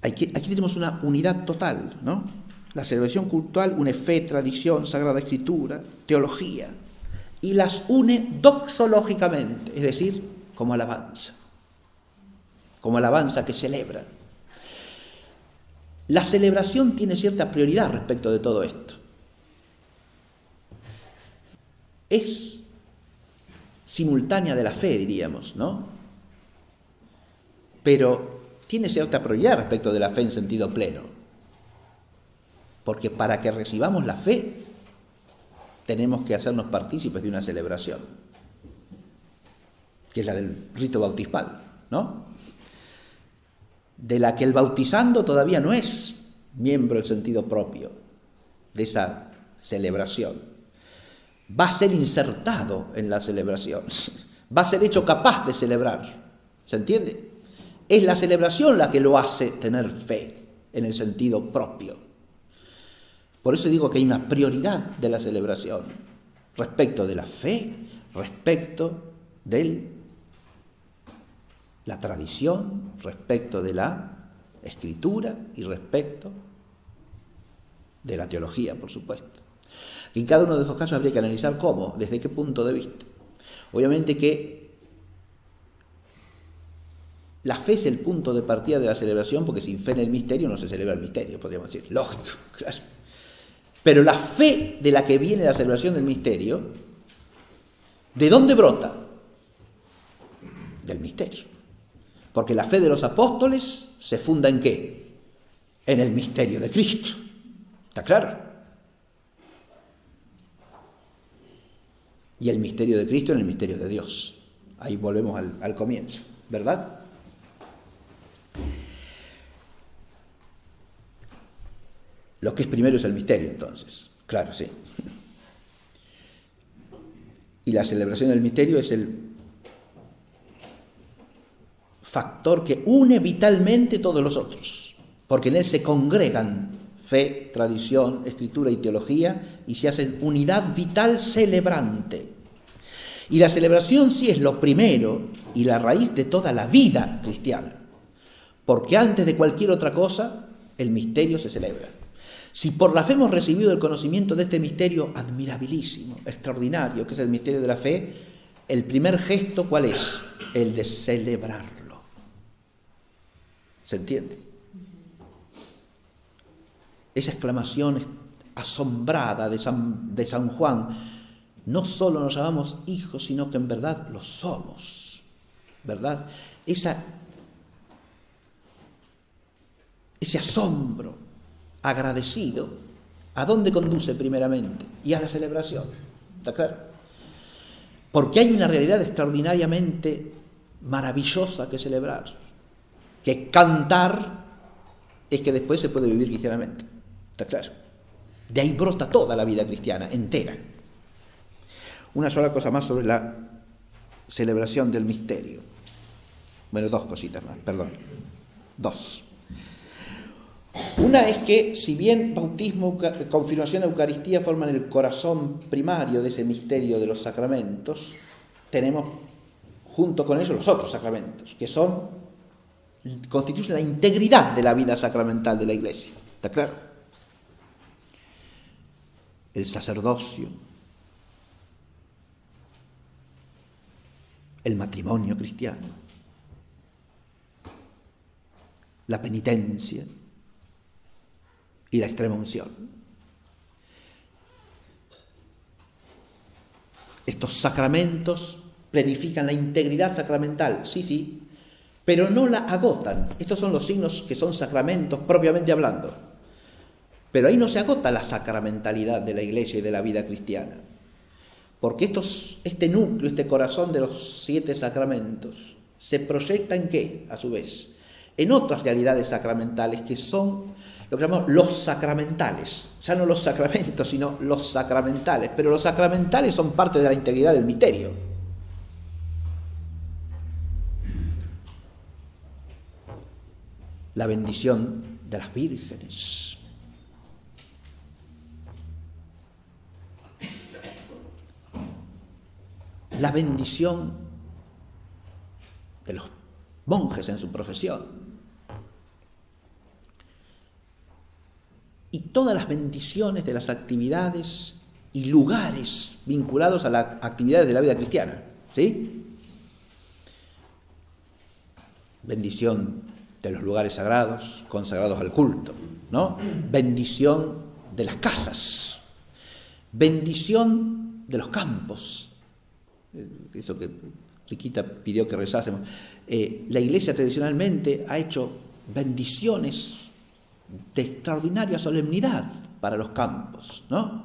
Aquí tenemos una unidad total, ¿no? La celebración cultural une fe, tradición, Sagrada Escritura, teología, y las une doxológicamente, es decir, como alabanza que celebra. La celebración tiene cierta prioridad respecto de todo esto. Es simultánea de la fe, diríamos, ¿no? Pero tiene cierta prioridad respecto de la fe en sentido pleno. Porque para que recibamos la fe, tenemos que hacernos partícipes de una celebración, que es la del rito bautismal, ¿no? De la que el bautizando todavía no es miembro en sentido propio de esa celebración. Va a ser insertado en la celebración, va a ser hecho capaz de celebrar, ¿se entiende? Es la celebración la que lo hace tener fe en el sentido propio. Por eso digo que hay una prioridad de la celebración respecto de la fe, respecto de la tradición, respecto de la Escritura y respecto de la teología, por supuesto. Y en cada uno de esos casos habría que analizar cómo, desde qué punto de vista. Obviamente que la fe es el punto de partida de la celebración, porque sin fe en el misterio no se celebra el misterio, podríamos decir, lógico, claro. Pero la fe de la que viene la celebración del misterio, ¿de dónde brota? Del misterio. Porque la fe de los apóstoles se funda ¿en qué? En el misterio de Cristo. ¿Está claro? Y el misterio de Cristo en el misterio de Dios. Ahí volvemos al comienzo, ¿verdad? Lo que es primero es el misterio, entonces. Claro, sí. Y la celebración del misterio es el factor que une vitalmente todos los otros, porque en él se congregan fe, tradición, escritura y teología y se hacen unidad vital celebrante. Y la celebración sí es lo primero y la raíz de toda la vida cristiana, porque antes de cualquier otra cosa el misterio se celebra. Si por la fe hemos recibido el conocimiento de este misterio admirabilísimo, extraordinario, que es el misterio de la fe, el primer gesto, ¿cuál es? El de celebrarlo. ¿Se entiende? esa exclamación asombrada de San Juan, no solo nos llamamos hijos, sino que en verdad lo somos, ¿verdad? Ese asombro agradecido, ¿a dónde conduce primeramente? Y a la celebración, ¿está claro? Porque hay una realidad extraordinariamente maravillosa que celebrar, que cantar es que después se puede vivir cristianamente, ¿está claro? De ahí brota toda la vida cristiana, entera. Una sola cosa más sobre la celebración del misterio. Bueno, dos cositas más, perdón. Dos. Una es que, si bien bautismo, confirmación y Eucaristía forman el corazón primario de ese misterio de los sacramentos, tenemos junto con ellos los otros sacramentos, que constituyen la integridad de la vida sacramental de la Iglesia. ¿Está claro? El sacerdocio, el matrimonio cristiano, la penitencia y la extrema unción. Estos sacramentos planifican la integridad sacramental, sí, pero no la agotan. Estos son los signos que son sacramentos propiamente hablando. Pero ahí no se agota la sacramentalidad de la Iglesia y de la vida cristiana. Porque este núcleo, este corazón de los 7 sacramentos, se proyecta ¿en qué? A su vez, en otras realidades sacramentales que son lo que llamamos los sacramentales. Ya no los sacramentos, sino los sacramentales. Pero los sacramentales son parte de la integridad del misterio. La bendición de las vírgenes. La bendición de los monjes en su profesión. Y todas las bendiciones de las actividades y lugares vinculados a las actividades de la vida cristiana. ¿Sí? Bendición de los lugares sagrados, consagrados al culto, ¿no? Bendición de las casas. Bendición de los campos. Eso que Riquita pidió que rezásemos. La Iglesia tradicionalmente ha hecho bendiciones de extraordinaria solemnidad para los campos, ¿no?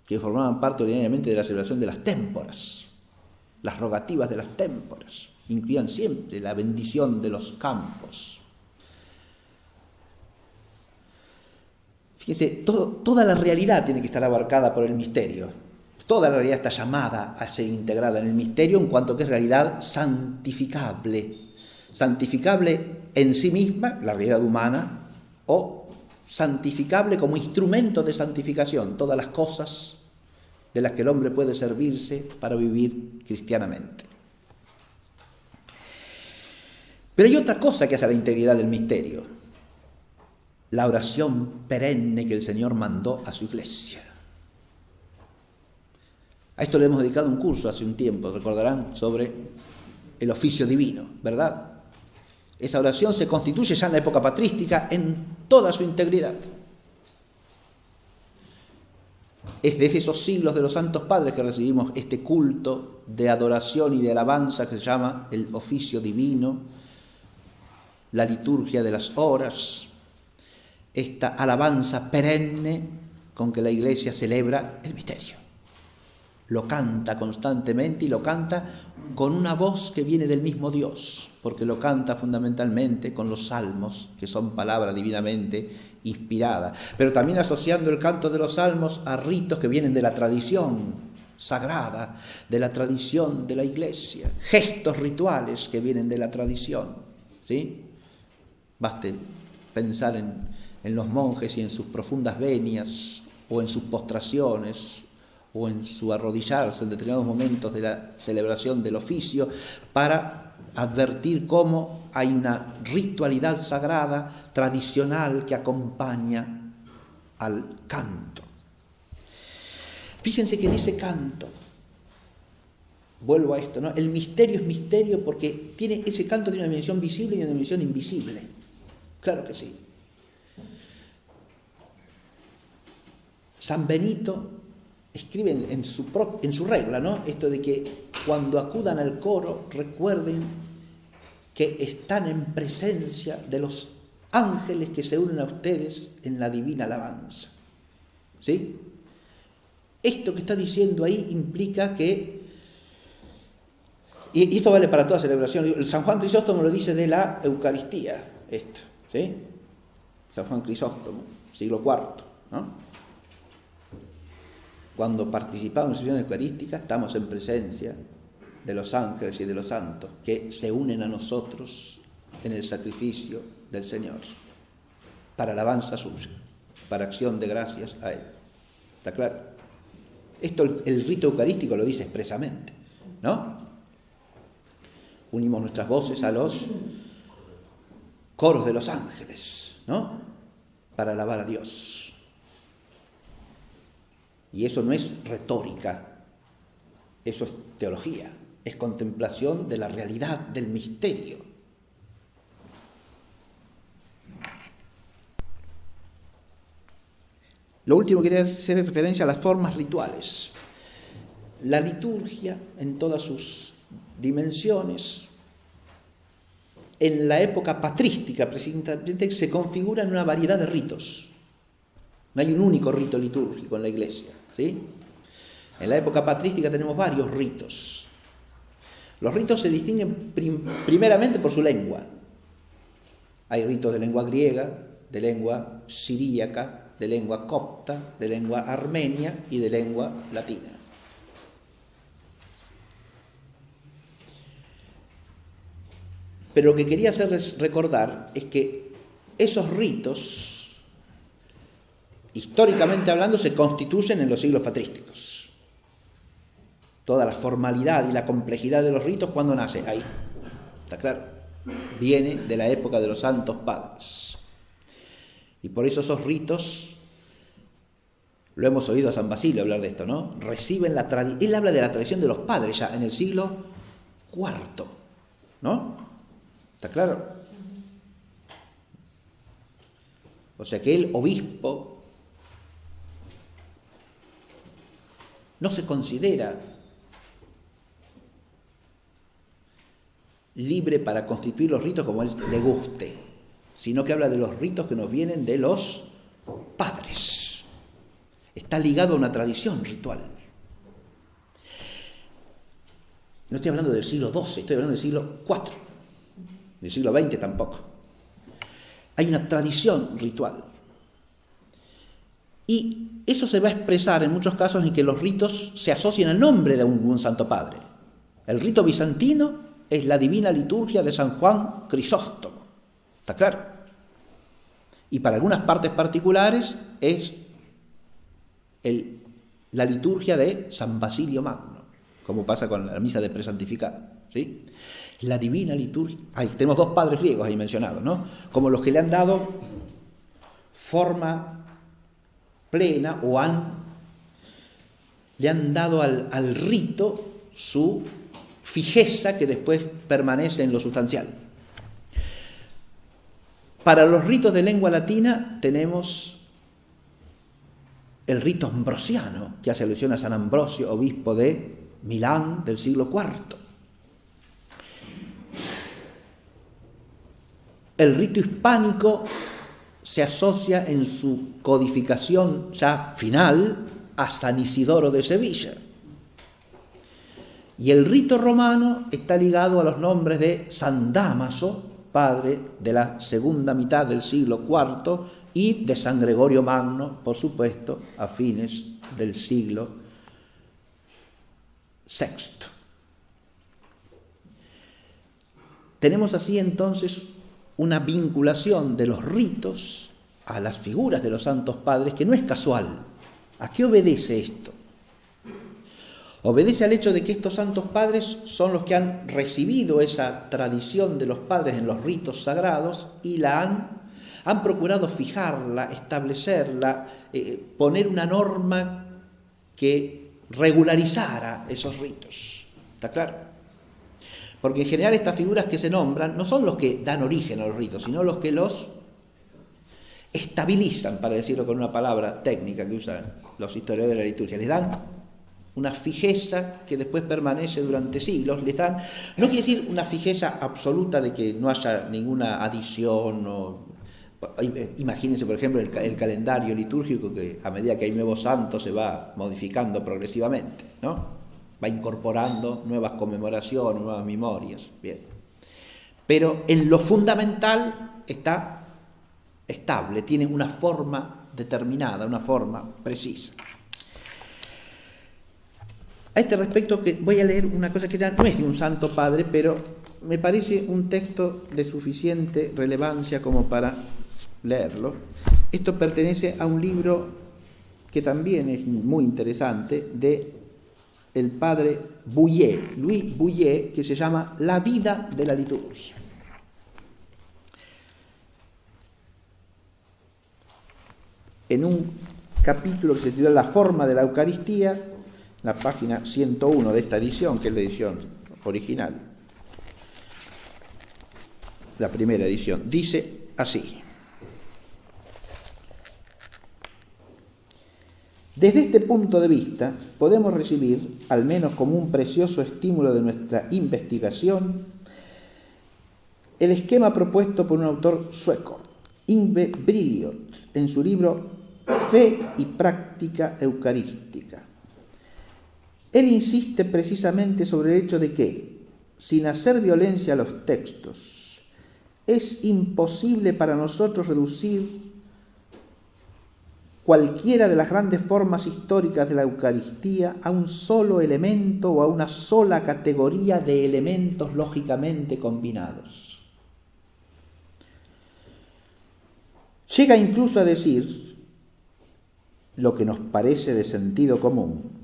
Que formaban parte ordinariamente de la celebración de las témporas. Las rogativas de las témporas incluían siempre la bendición de los campos. Fíjense, toda la realidad tiene que estar abarcada por el misterio. Toda la realidad está llamada a ser integrada en el misterio en cuanto que es realidad santificable. Santificable en sí misma, la realidad humana, o santificable como instrumento de santificación, todas las cosas de las que el hombre puede servirse para vivir cristianamente. Pero hay otra cosa que hace a la integridad del misterio: la oración perenne que el Señor mandó a su Iglesia. A esto le hemos dedicado un curso hace un tiempo, recordarán, sobre el oficio divino, ¿verdad? Esa oración se constituye ya en la época patrística en toda su integridad. Es desde esos siglos de los santos padres que recibimos este culto de adoración y de alabanza que se llama el oficio divino, la liturgia de las horas, esta alabanza perenne con que la Iglesia celebra el misterio. Lo canta constantemente y lo canta con una voz que viene del mismo Dios, porque lo canta fundamentalmente con los salmos, que son palabra divinamente inspirada, pero también asociando el canto de los salmos a ritos que vienen de la tradición sagrada, de la tradición de la Iglesia, gestos rituales que vienen de la tradición, ¿sí? Baste pensar en los monjes y en sus profundas venias, o en sus postraciones, o en su arrodillarse en determinados momentos de la celebración del oficio, para advertir cómo hay una ritualidad sagrada, tradicional, que acompaña al canto. Fíjense que en ese canto, vuelvo a esto, ¿no? El misterio es misterio porque ese canto tiene una dimensión visible y una dimensión invisible. Claro que sí. San Benito escribe en su regla, ¿no? Esto de que cuando acudan al coro recuerden que están en presencia de los ángeles que se unen a ustedes en la divina alabanza. ¿Sí? Esto que está diciendo ahí implica que, y esto vale para toda celebración, el San Juan Crisóstomo lo dice de la Eucaristía, esto, ¿sí? San Juan Crisóstomo, siglo IV, ¿no? Cuando participamos en la celebración eucarística estamos en presencia de los ángeles y de los santos que se unen a nosotros en el sacrificio del Señor, para alabanza suya, para acción de gracias a Él. ¿Está claro? Esto el rito eucarístico lo dice expresamente, ¿no? Unimos nuestras voces a los coros de los ángeles, ¿no? Para alabar a Dios. Y eso no es retórica, eso es teología, es contemplación de la realidad del misterio. Lo último que quería hacer referencia a las formas rituales. La liturgia, en todas sus dimensiones, en la época patrística precisamente, se configura en una variedad de ritos. No hay un único rito litúrgico en la Iglesia, ¿sí? En la época patrística tenemos varios ritos. Los ritos se distinguen primeramente por su lengua. Hay ritos de lengua griega, de lengua siríaca, de lengua copta, de lengua armenia y de lengua latina. Pero lo que quería hacerles recordar es que esos ritos, históricamente hablando, se constituyen en los siglos patrísticos. Toda la formalidad y la complejidad de los ritos, ¿cuándo nace? Ahí, ¿está claro? Viene de la época de los santos padres. Y por eso esos ritos, lo hemos oído a San Basilio hablar de esto, ¿no? Reciben la tradición. Él habla de la tradición de los padres ya en el siglo IV, ¿no? ¿Está claro? O sea que el obispo no se considera libre para constituir los ritos como él le guste, sino que habla de los ritos que nos vienen de los padres. Está ligado a una tradición ritual. No estoy hablando del siglo XII, estoy hablando del siglo IV. Del siglo XX tampoco. Hay una tradición ritual. Y eso se va a expresar en muchos casos en que los ritos se asocian al nombre de un santo padre. El rito bizantino es la divina liturgia de San Juan Crisóstomo. ¿Está claro? Y para algunas partes particulares es la liturgia de San Basilio Magno, como pasa con la misa de presantificado, ¿sí? La divina liturgia. Ahí tenemos dos padres griegos ahí mencionados, ¿no? Como los que le han dado forma plena o le han dado al rito su fijeza que después permanece en lo sustancial. Para los ritos de lengua latina tenemos el rito ambrosiano, que hace alusión a San Ambrosio, obispo de Milán del siglo IV. El rito hispánico se asocia en su codificación ya final a San Isidoro de Sevilla. Y el rito romano está ligado a los nombres de San Dámaso, padre de la segunda mitad del siglo IV, y de San Gregorio Magno, por supuesto, a fines del siglo VI. Tenemos así entonces una vinculación de los ritos a las figuras de los santos padres que no es casual. ¿A qué obedece esto? Obedece al hecho de que estos santos padres son los que han recibido esa tradición de los padres en los ritos sagrados y la han procurado fijarla, establecerla, poner una norma que regularizara esos ritos. ¿Está claro? Porque en general estas figuras que se nombran no son los que dan origen a los ritos, sino los que los estabilizan, para decirlo con una palabra técnica que usan los historiadores de la liturgia, les dan una fijeza que después permanece durante siglos, les dan, no quiere decir una fijeza absoluta de que no haya ninguna adición imagínense, por ejemplo, el calendario litúrgico, que a medida que hay nuevos santos se va modificando progresivamente, ¿no? Va incorporando nuevas conmemoraciones, nuevas memorias, bien. Pero en lo fundamental está estable, tiene una forma determinada, una forma precisa. A este respecto que voy a leer una cosa que ya no es de un santo padre, pero me parece un texto de suficiente relevancia como para leerlo. Esto pertenece a un libro que también es muy interesante, de el padre Bouillet, Louis Bouillet, que se llama La vida de la liturgia. En un capítulo que se titula La forma de la Eucaristía, la página 101 de esta edición, que es la edición original, la primera edición, dice así: desde este punto de vista podemos recibir, al menos como un precioso estímulo de nuestra investigación, el esquema propuesto por un autor sueco, Yngve Berlioz, en su libro Fe y práctica eucarística. Él insiste precisamente sobre el hecho de que, sin hacer violencia a los textos, es imposible para nosotros reducir cualquiera de las grandes formas históricas de la Eucaristía a un solo elemento o a una sola categoría de elementos lógicamente combinados. Llega incluso a decir, lo que nos parece de sentido común,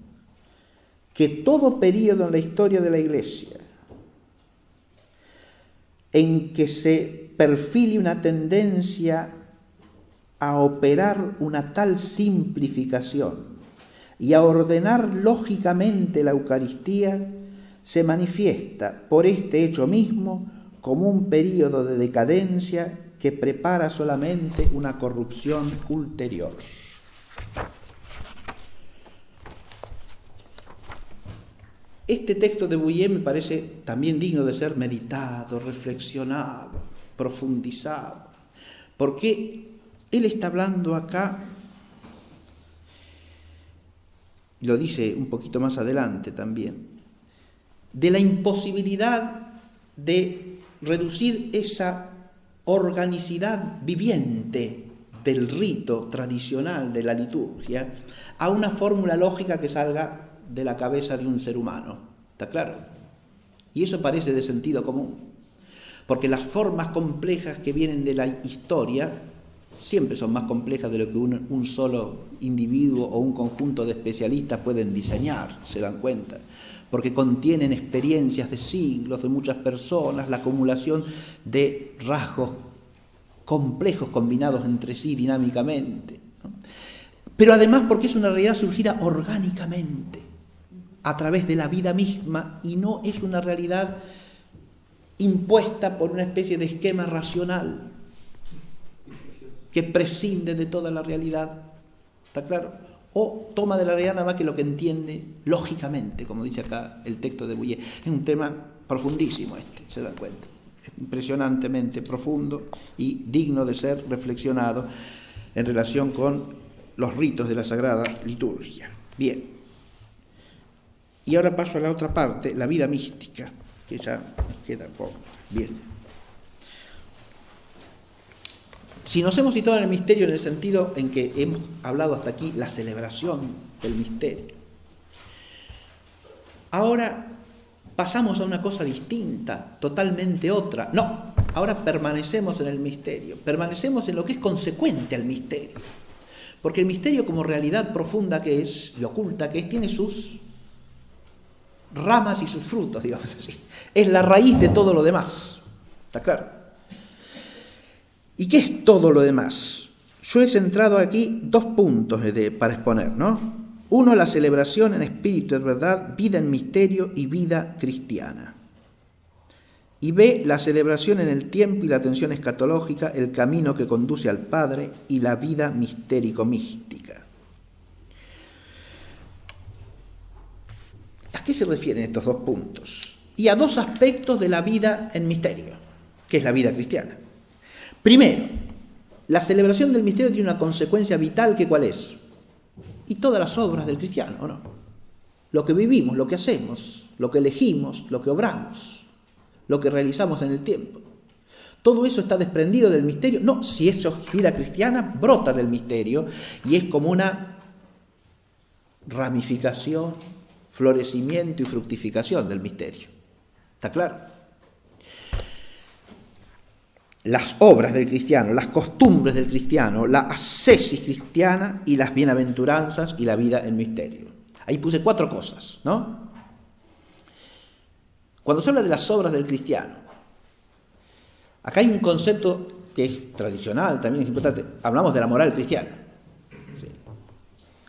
que todo período en la historia de la Iglesia en que se perfile una tendencia a operar una tal simplificación y a ordenar lógicamente la Eucaristía, se manifiesta por este hecho mismo como un período de decadencia que prepara solamente una corrupción ulterior. Este texto de Bouillet me parece también digno de ser meditado, reflexionado, profundizado, porque él está hablando acá, lo dice un poquito más adelante también, de la imposibilidad de reducir esa organicidad viviente del rito tradicional de la liturgia a una fórmula lógica que salga de la cabeza de un ser humano, ¿está claro? Y eso parece de sentido común, porque las formas complejas que vienen de la historia siempre son más complejas de lo que un solo individuo o un conjunto de especialistas pueden diseñar, se dan cuenta, porque contienen experiencias de siglos, de muchas personas, la acumulación de rasgos complejos combinados entre sí dinámicamente, ¿no? Pero además porque es una realidad surgida orgánicamente, a través de la vida misma, y no es una realidad impuesta por una especie de esquema racional que prescinde de toda la realidad, ¿está claro? O toma de la realidad nada más que lo que entiende lógicamente, como dice acá el texto de Bouillet. Es un tema profundísimo este, se dan cuenta, es impresionantemente profundo y digno de ser reflexionado en relación con los ritos de la Sagrada Liturgia. Bien. Y ahora paso a la otra parte, la vida mística, que ya nos queda poco. Bien. Si nos hemos situado en el misterio en el sentido en que hemos hablado hasta aquí, la celebración del misterio, ahora pasamos a una cosa distinta, totalmente otra. No, ahora permanecemos en el misterio, permanecemos en lo que es consecuente al misterio. Porque el misterio, como realidad profunda que es y oculta que es, tiene sus ramas y sus frutos, digamos así. Es la raíz de todo lo demás. ¿Está claro? ¿Y qué es todo lo demás? Yo he centrado aquí 2 puntos para exponer, ¿no? Uno, la celebración en espíritu de verdad, vida en misterio y vida cristiana. Y B, la celebración en el tiempo y la atención escatológica, el camino que conduce al Padre y la vida mistérico-mística. ¿A qué se refieren estos dos puntos? Y a dos aspectos de la vida en misterio, que es la vida cristiana. Primero, la celebración del misterio tiene una consecuencia vital, que ¿cuál es? Y todas las obras del cristiano, ¿o no? Lo que vivimos, lo que hacemos, lo que elegimos, lo que obramos, lo que realizamos en el tiempo. Todo eso está desprendido del misterio. No, si eso es vida cristiana, brota del misterio y es como una ramificación, florecimiento y fructificación del misterio. ¿Está claro? Las obras del cristiano, las costumbres del cristiano, la ascesis cristiana y las bienaventuranzas y la vida en misterio. Ahí puse 4 cosas, ¿no? Cuando se habla de las obras del cristiano, acá hay un concepto que es tradicional, también es importante. Hablamos de la moral cristiana. Sí.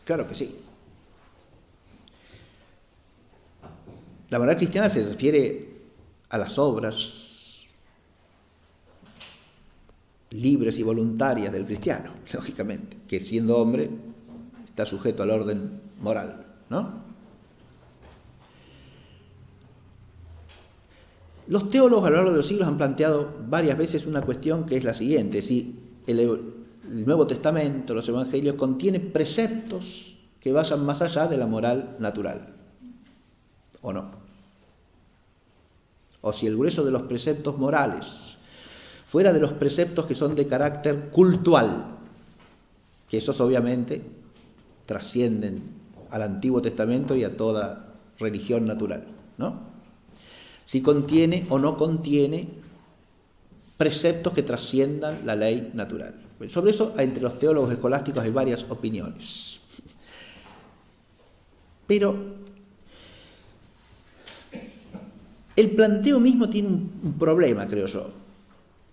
Claro que sí. La moral cristiana se refiere a las obras libres y voluntarias del cristiano, lógicamente, que siendo hombre está sujeto al orden moral, ¿no? Los teólogos a lo largo de los siglos han planteado varias veces una cuestión que es la siguiente: si el Nuevo Testamento, los Evangelios, contiene preceptos que vayan más allá de la moral natural, ¿o no? O si el grueso de los preceptos morales, fuera de los preceptos que son de carácter cultual, que esos obviamente trascienden al Antiguo Testamento y a toda religión natural, ¿no? Si contiene o no contiene preceptos que trasciendan la ley natural. Sobre eso, entre los teólogos escolásticos hay varias opiniones. Pero el planteo mismo tiene un problema, creo yo,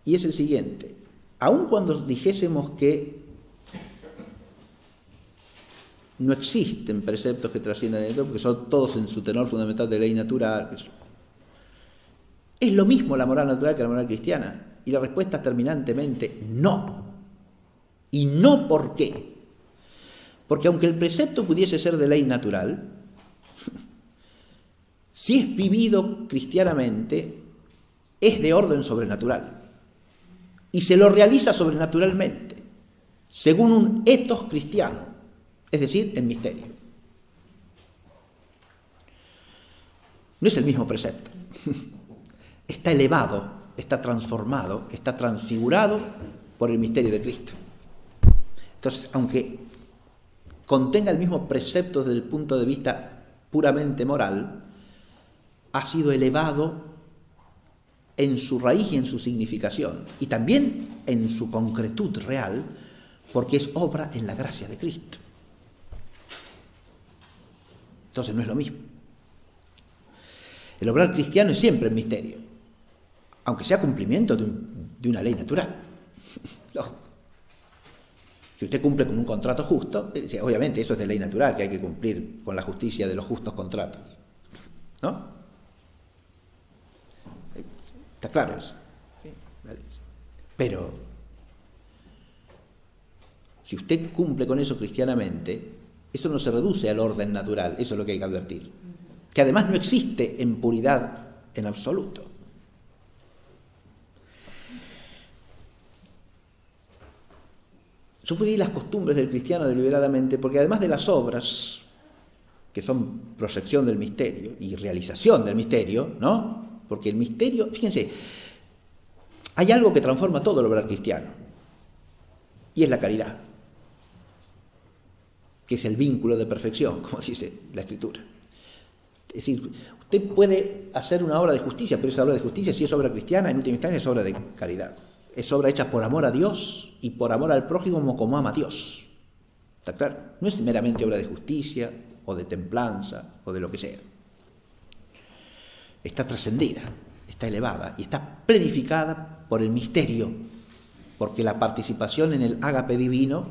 y es el siguiente. Aun cuando dijésemos que no existen preceptos que trasciendan el natural, porque son todos en su tenor fundamental de ley natural, ¿es lo mismo la moral natural que la moral cristiana? Y la respuesta es terminantemente no. ¿Y no por qué? Porque aunque el precepto pudiese ser de ley natural, si es vivido cristianamente, es de orden sobrenatural. Y se lo realiza sobrenaturalmente, según un ethos cristiano, es decir, en misterio. No es el mismo precepto. Está elevado, está transformado, está transfigurado por el misterio de Cristo. Entonces, aunque contenga el mismo precepto desde el punto de vista puramente moral, ha sido elevado en su raíz y en su significación, y también en su concretud real, porque es obra en la gracia de Cristo. Entonces no es lo mismo. El obrar cristiano es siempre en misterio, aunque sea cumplimiento de una ley natural. Si usted cumple con un contrato justo, obviamente eso es de ley natural, que hay que cumplir con la justicia de los justos contratos, ¿no? Está claro eso. Pero si usted cumple con eso cristianamente, eso no se reduce al orden natural, eso es lo que hay que advertir. Que además no existe en puridad en absoluto. Yo puedo ir las costumbres del cristiano deliberadamente, porque además de las obras, que son proyección del misterio y realización del misterio, ¿no? Porque el misterio, fíjense, hay algo que transforma todo el obrar cristiano, y es la caridad, que es el vínculo de perfección, como dice la Escritura. Es decir, usted puede hacer una obra de justicia, pero esa obra de justicia, si es obra cristiana, en última instancia es obra de caridad. Es obra hecha por amor a Dios y por amor al prójimo como ama a Dios. ¿Está claro? No es meramente obra de justicia o de templanza o de lo que sea. Está trascendida, está elevada y está plenificada por el misterio, porque la participación en el ágape divino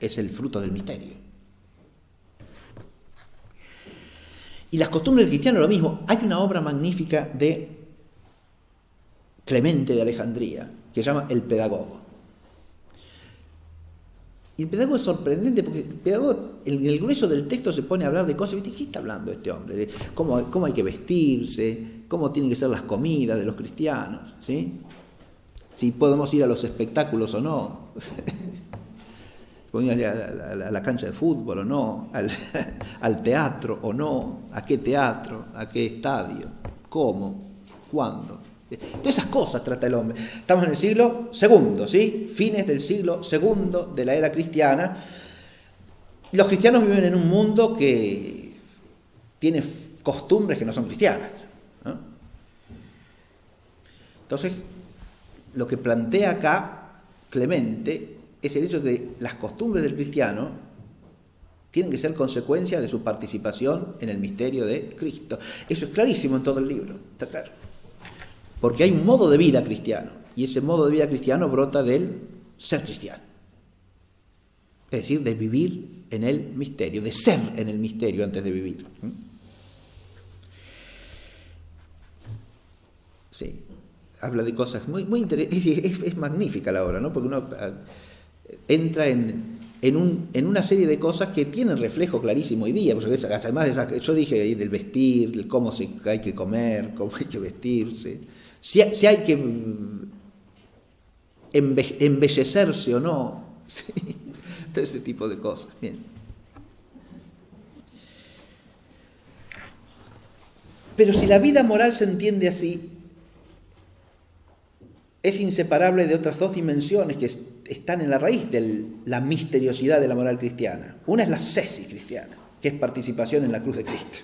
es el fruto del misterio. Y las costumbres del cristiano lo mismo. Hay una obra magnífica de Clemente de Alejandría, que se llama El Pedagogo. Y el pedagogo es sorprendente porque el pedagogo, en el grueso del texto se pone a hablar de cosas. ¿Viste? ¿Qué está hablando este hombre? De cómo hay que vestirse, cómo tienen que ser las comidas de los cristianos, ¿sí? Si podemos ir a los espectáculos o no, podemos ir a la cancha de fútbol o no, al teatro o no, a qué teatro, a qué estadio, cómo, cuándo. Todas esas cosas trata el hombre. Estamos en el siglo II, ¿sí? Fines del siglo II de la era cristiana. Los cristianos viven en un mundo que tiene costumbres que no son cristianas, ¿no? Entonces, lo que plantea acá Clemente es el hecho de que las costumbres del cristiano tienen que ser consecuencia de su participación en el misterio de Cristo. Eso es clarísimo en todo el libro, está claro. Porque hay un modo de vida cristiano, y ese modo de vida cristiano brota del ser cristiano. Es decir, de vivir en el misterio, de ser en el misterio antes de vivir. Sí, habla de cosas muy interesantes. Es magnífica la obra, ¿no? Porque uno entra en una serie de cosas que tienen reflejo clarísimo hoy día. Porque además, yo dije ahí del vestir, cómo hay que comer, cómo hay que vestirse. Si hay que embellecerse o no, ¿sí? Todo ese tipo de cosas. Bien. Pero si la vida moral se entiende así, es inseparable de otras dos dimensiones que están en la raíz de la misteriosidad de la moral cristiana. Una es la sesis cristiana, que es participación en la cruz de Cristo.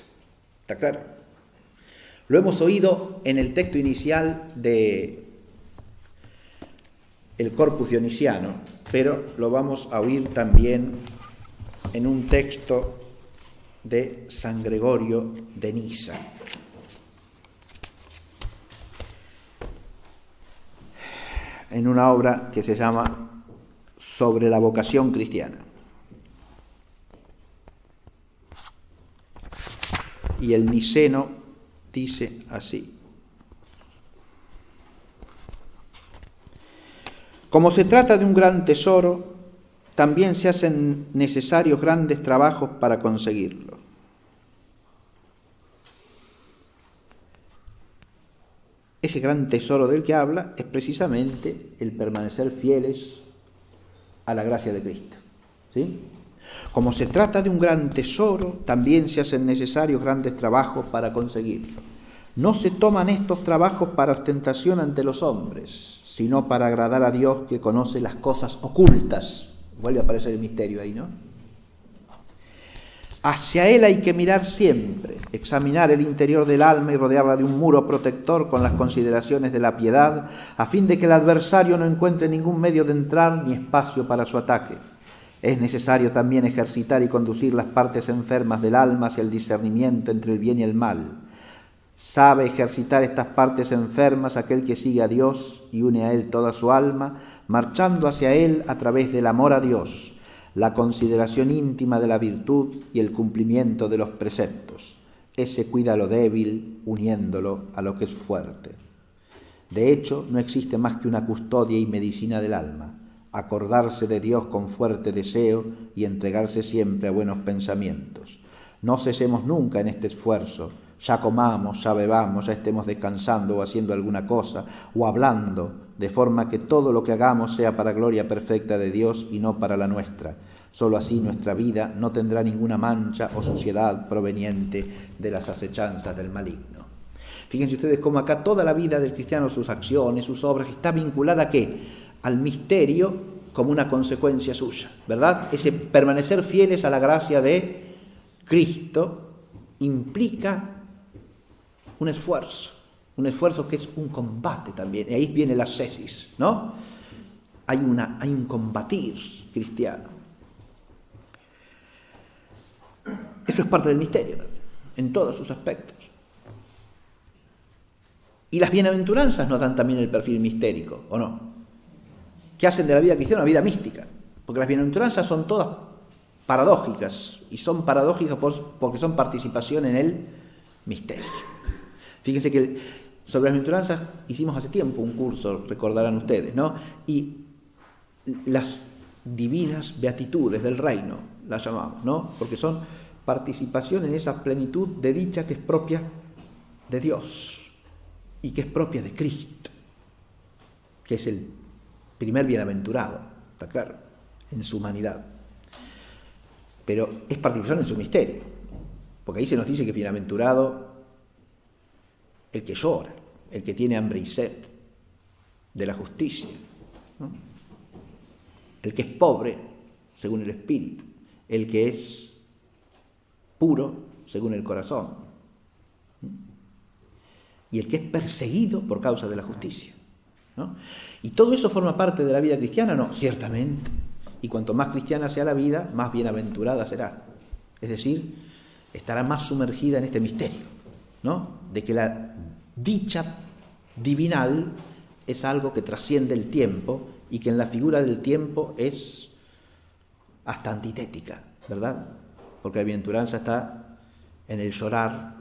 ¿Está claro? Lo hemos oído en el texto inicial de el Corpus Dionisiano, pero lo vamos a oír también en un texto de San Gregorio de Nisa. En una obra que se llama Sobre la vocación cristiana. Y el niceno dice así: como se trata de un gran tesoro, también se hacen necesarios grandes trabajos para conseguirlo. Ese gran tesoro del que habla es precisamente el permanecer fieles a la gracia de Cristo, ¿sí? Como se trata de un gran tesoro, también se hacen necesarios grandes trabajos para conseguirlo. No se toman estos trabajos para ostentación ante los hombres, sino para agradar a Dios, que conoce las cosas ocultas. Vuelve a aparecer el misterio ahí, ¿no? Hacia Él hay que mirar siempre, examinar el interior del alma y rodearla de un muro protector con las consideraciones de la piedad, a fin de que el adversario no encuentre ningún medio de entrar ni espacio para su ataque. Es necesario también ejercitar y conducir las partes enfermas del alma hacia el discernimiento entre el bien y el mal. Sabe ejercitar estas partes enfermas aquel que sigue a Dios y une a Él toda su alma, marchando hacia Él a través del amor a Dios, la consideración íntima de la virtud y el cumplimiento de los preceptos. Ese cuida lo débil, uniéndolo a lo que es fuerte. De hecho, no existe más que una custodia y medicina del alma: acordarse de Dios con fuerte deseo y entregarse siempre a buenos pensamientos. No cesemos nunca en este esfuerzo, ya comamos, ya bebamos, ya estemos descansando o haciendo alguna cosa, o hablando, de forma que todo lo que hagamos sea para gloria perfecta de Dios y no para la nuestra. Solo así nuestra vida no tendrá ninguna mancha o suciedad proveniente de las acechanzas del maligno. Fíjense ustedes cómo acá toda la vida del cristiano, sus acciones, sus obras, está vinculada ¿a qué? Al misterio como una consecuencia suya, ¿verdad? Ese permanecer fieles a la gracia de Cristo implica un esfuerzo que es un combate también, y ahí viene la ascesis, ¿no? Hay un combatir cristiano. Eso es parte del misterio también, en todos sus aspectos. Y las bienaventuranzas nos dan también el perfil mistérico, ¿o no? Que hacen de la vida cristiana una vida mística, porque las bienaventuranzas son todas paradójicas, y son paradójicas porque son participación en el misterio. Fíjense que Sobre las bienaventuranzas hicimos hace tiempo un curso, recordarán ustedes, ¿no? Y las divinas beatitudes del reino, las llamamos, ¿no? Porque son participación en esa plenitud de dicha que es propia de Dios y que es propia de Cristo, que es el primer bienaventurado, está claro, en su humanidad. Pero es participación en su misterio, porque ahí se nos dice que bienaventurado el que llora, el que tiene hambre y sed de la justicia, ¿no? El que es pobre según el espíritu, el que es puro según el corazón, ¿no? Y el que es perseguido por causa de la justicia, ¿no? ¿Y todo eso forma parte de la vida cristiana? No, ciertamente. Y cuanto más cristiana sea la vida, más bienaventurada será. Es decir, estará más sumergida en este misterio, ¿no? De que la dicha divinal es algo que trasciende el tiempo y que en la figura del tiempo es hasta antitética, ¿verdad? Porque la bienaventuranza está en el llorar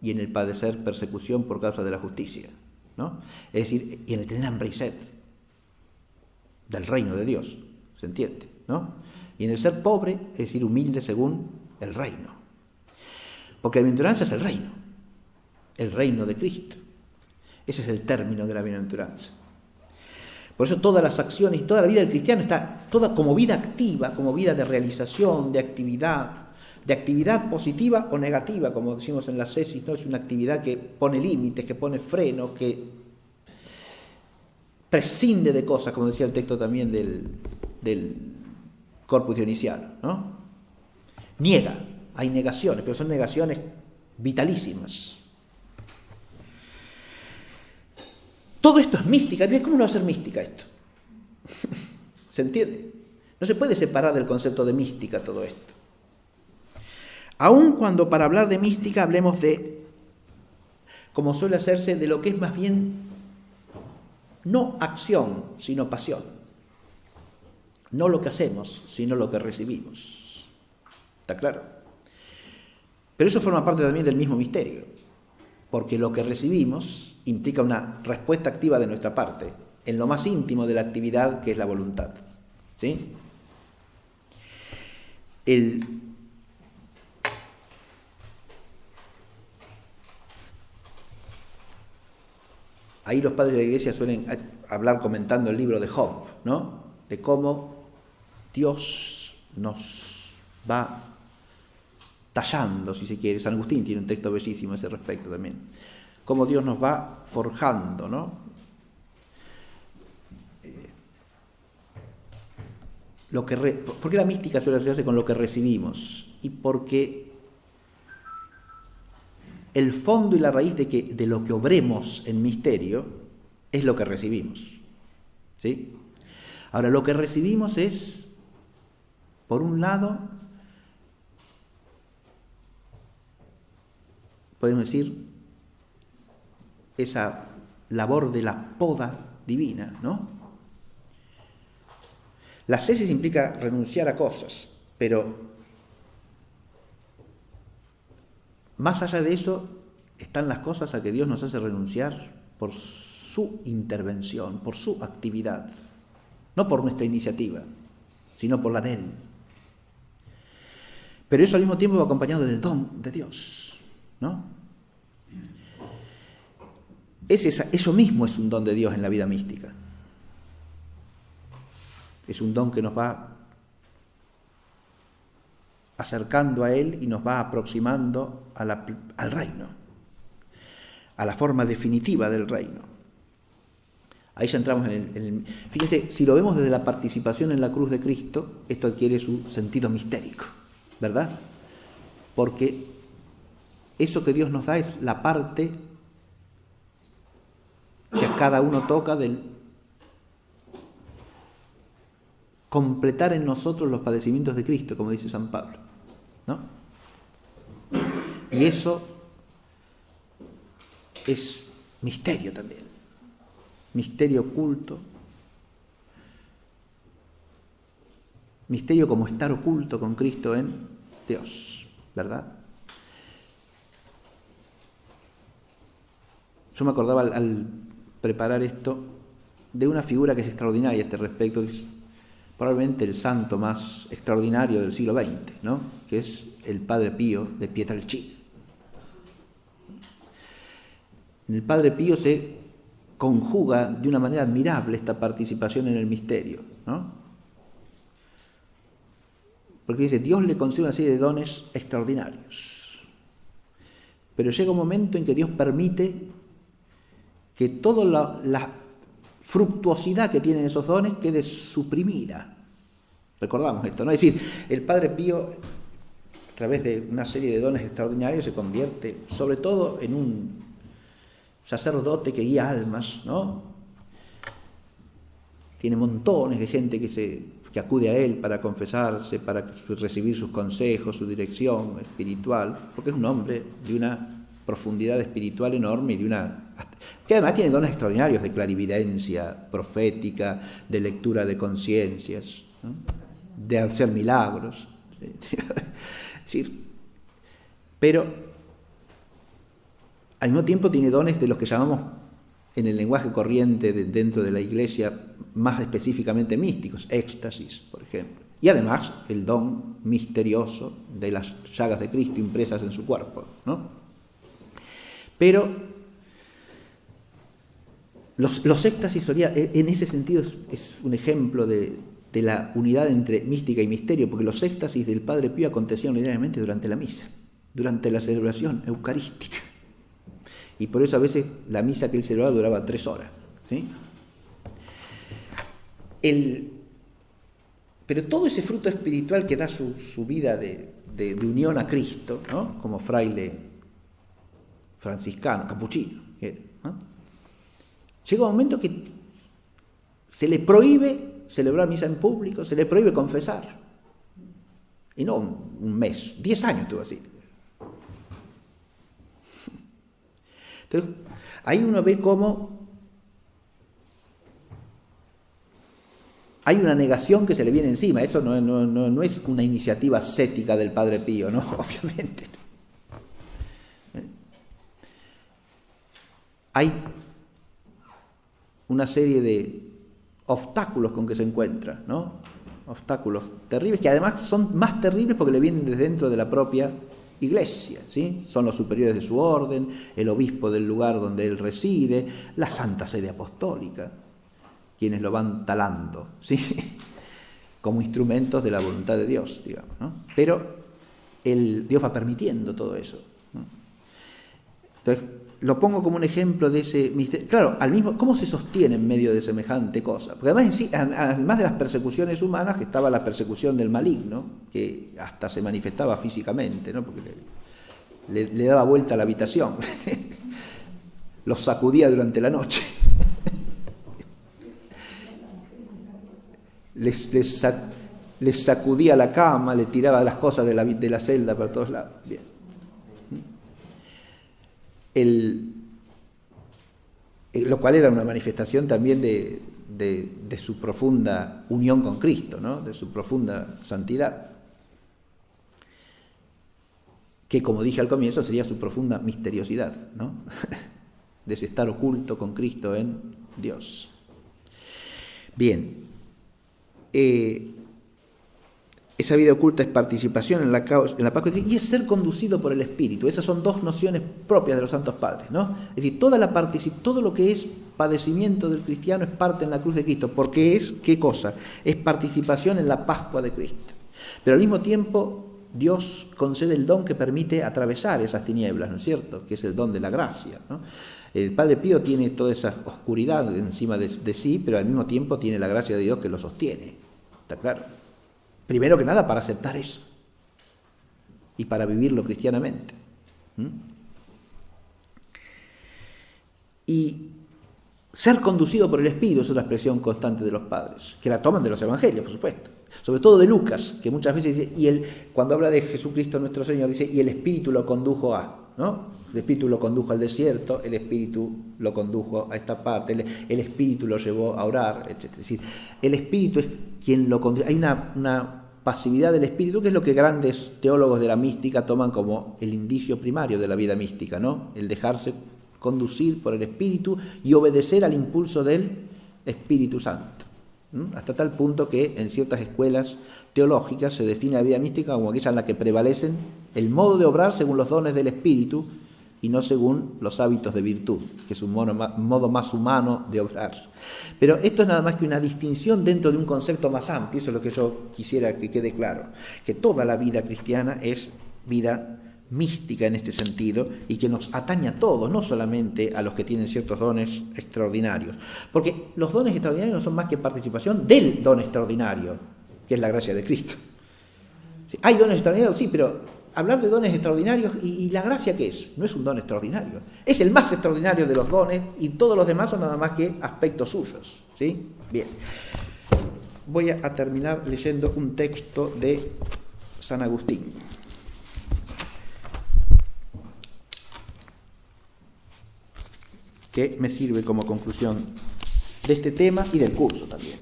y en el padecer persecución por causa de la justicia, ¿no? Es decir, y en el tener hambre y sed del reino de Dios, ¿se entiende?, ¿no? Y en el ser pobre, es decir, humilde según el reino. Porque la bienaventuranza es el reino de Cristo. Ese es el término de la bienaventuranza. Por eso todas las acciones y toda la vida del cristiano está toda como vida activa, como vida de realización, de actividad positiva o negativa, como decimos en la cesis, ¿no? Es una actividad que pone límites, que pone frenos, que prescinde de cosas, como decía el texto también del Corpus Dionisiano, ¿no? Niega, hay negaciones, pero son negaciones vitalísimas. Todo esto es mística. ¿Cómo no va a ser mística esto? ¿Se entiende? No se puede separar del concepto de mística todo esto. Aun cuando para hablar de mística hablemos de, como suele hacerse, de lo que es más bien no acción, sino pasión. No lo que hacemos, sino lo que recibimos. ¿Está claro? Pero eso forma parte también del mismo misterio, porque lo que recibimos implica una respuesta activa de nuestra parte, en lo más íntimo de la actividad que es la voluntad. ¿Sí? Ahí los padres de la Iglesia suelen hablar comentando el libro de Job, ¿no? De cómo Dios nos va tallando, si se quiere. San Agustín tiene un texto bellísimo a ese respecto también. Cómo Dios nos va forjando, ¿no? ¿Por qué la mística suele hacerse con lo que recibimos? Y porque el fondo y la raíz de lo que obremos en misterio es lo que recibimos, ¿sí? Ahora, lo que recibimos es, por un lado, podemos decir, esa labor de la poda divina, ¿no? La cesis implica renunciar a cosas, pero más allá de eso están las cosas a que Dios nos hace renunciar por su intervención, por su actividad, no por nuestra iniciativa, sino por la de Él. Pero eso al mismo tiempo va acompañado del don de Dios, ¿no? Eso mismo es un don de Dios en la vida mística. Es un don que nos va acercando a Él y nos va aproximando al reino, a la forma definitiva del reino. Ahí ya entramos Fíjense, si lo vemos desde la participación en la cruz de Cristo, esto adquiere su sentido mistérico, ¿verdad? Porque eso que Dios nos da es la parte que a cada uno toca del completar en nosotros los padecimientos de Cristo, como dice San Pablo, ¿no? Y eso es misterio también, misterio oculto, misterio como estar oculto con Cristo en Dios, ¿verdad? Yo me acordaba al preparar esto de una figura que es extraordinaria a este respecto, que es probablemente el santo más extraordinario del siglo XX, ¿no? Que es el Padre Pío de Pietrelcina. En el Padre Pío se conjuga de una manera admirable esta participación en el misterio, ¿no? Porque dice, Dios le concede una serie de dones extraordinarios, pero llega un momento en que Dios permite que toda la fructuosidad que tienen esos dones quede suprimida. Recordamos esto, ¿no? Es decir, el Padre Pío, a través de una serie de dones extraordinarios, se convierte sobre todo en un sacerdote que guía almas, ¿no? Tiene montones de gente que acude a él para confesarse, para recibir sus consejos, su dirección espiritual, porque es un hombre de una profundidad espiritual enorme y que además tiene dones extraordinarios de clarividencia profética, de lectura de conciencias, ¿no? De hacer milagros. Sí. Pero al mismo tiempo tiene dones de los que llamamos en el lenguaje corriente dentro de la Iglesia más específicamente místicos, éxtasis, por ejemplo. Y además el don misterioso de las llagas de Cristo impresas en su cuerpo, ¿no? Pero los éxtasis, en ese sentido, es un ejemplo de la unidad entre mística y misterio, porque los éxtasis del Padre Pío acontecían ordinariamente durante la misa, durante la celebración eucarística. Y por eso a veces la misa que él celebraba duraba 3 horas, ¿sí? Pero todo ese fruto espiritual que da su vida de unión a Cristo, ¿no? Como fraile franciscano, capuchino, ¿no? Llega un momento que se le prohíbe celebrar misa en público, se le prohíbe confesar. Y no un mes, 10 años estuvo así. Entonces, ahí uno ve cómo hay una negación que se le viene encima. Eso no es una iniciativa ascética del Padre Pío, ¿no? Obviamente. Hay una serie de obstáculos con que se encuentra, ¿no? Obstáculos terribles, que además son más terribles porque le vienen desde dentro de la propia Iglesia, ¿sí? Son los superiores de su orden, el obispo del lugar donde él reside, la Santa Sede Apostólica, quienes lo van talando, ¿sí? Como instrumentos de la voluntad de Dios, digamos, ¿no? Pero Dios va permitiendo todo eso, ¿no? Entonces, lo pongo como un ejemplo de ese misterio. Claro, ¿cómo se sostiene en medio de semejante cosa? Porque además de las persecuciones humanas, que estaba la persecución del maligno, que hasta se manifestaba físicamente, ¿no? Porque le daba vuelta a la habitación, los sacudía durante la noche, les sacudía la cama, le tiraba las cosas de la celda para todos lados. Bien. Lo cual era una manifestación también de su profunda unión con Cristo, ¿no? De su profunda santidad, que, como dije al comienzo, sería su profunda misteriosidad, ¿no? De ese estar oculto con Cristo en Dios. Bien, esa vida oculta es participación en la paz y es ser conducido por el Espíritu. Esas son dos nociones propias de los santos padres, ¿no? Es decir, todo lo que es padecimiento del cristiano es parte en la cruz de Cristo, porque es, ¿qué cosa? Es participación en la Pascua de Cristo. Pero al mismo tiempo, Dios concede el don que permite atravesar esas tinieblas, ¿no es cierto? Que es el don de la gracia, ¿no? El Padre Pío tiene toda esa oscuridad encima de sí, pero al mismo tiempo tiene la gracia de Dios que lo sostiene. ¿Está claro? Primero que nada, para aceptar eso y para vivirlo cristianamente. Y ser conducido por el Espíritu es otra expresión constante de los padres, que la toman de los evangelios, por supuesto, sobre todo de Lucas, que muchas veces dice, cuando habla de Jesucristo nuestro Señor, dice, y el Espíritu lo condujo a, ¿no? El Espíritu lo condujo al desierto, el Espíritu lo condujo a esta parte, el Espíritu lo llevó a orar, etc. Es decir, el Espíritu es quien lo conduce. Hay una pasividad del Espíritu, que es lo que grandes teólogos de la mística toman como el indicio primario de la vida mística, ¿no? El dejarse conducir por el Espíritu y obedecer al impulso del Espíritu Santo. Hasta tal punto que en ciertas escuelas teológicas se define la vida mística como aquella en la que prevalecen el modo de obrar según los dones del Espíritu y no según los hábitos de virtud, que es un modo más humano de obrar. Pero esto es nada más que una distinción dentro de un concepto más amplio, eso es lo que yo quisiera que quede claro, que toda la vida cristiana es vida mística en este sentido y que nos atañe a todos, no solamente a los que tienen ciertos dones extraordinarios, porque los dones extraordinarios no son más que participación del don extraordinario, que es la gracia de Cristo. ¿Hay dones extraordinarios? Sí, pero hablar de dones extraordinarios, ¿y la gracia qué es? No es un don extraordinario, es el más extraordinario de los dones y todos los demás son nada más que aspectos suyos, ¿sí? Bien, voy a terminar leyendo un texto de San Agustín. Que me sirve como conclusión de este tema y del curso también.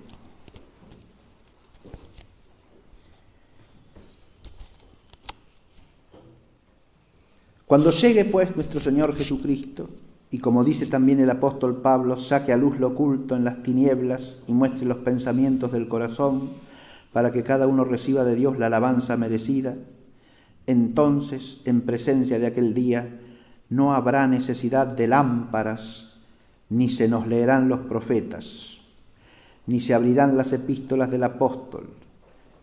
Cuando llegue pues nuestro Señor Jesucristo, y como dice también el apóstol Pablo, saque a luz lo oculto en las tinieblas y muestre los pensamientos del corazón, para que cada uno reciba de Dios la alabanza merecida, entonces, en presencia de aquel día, no habrá necesidad de lámparas, ni se nos leerán los profetas, ni se abrirán las epístolas del apóstol,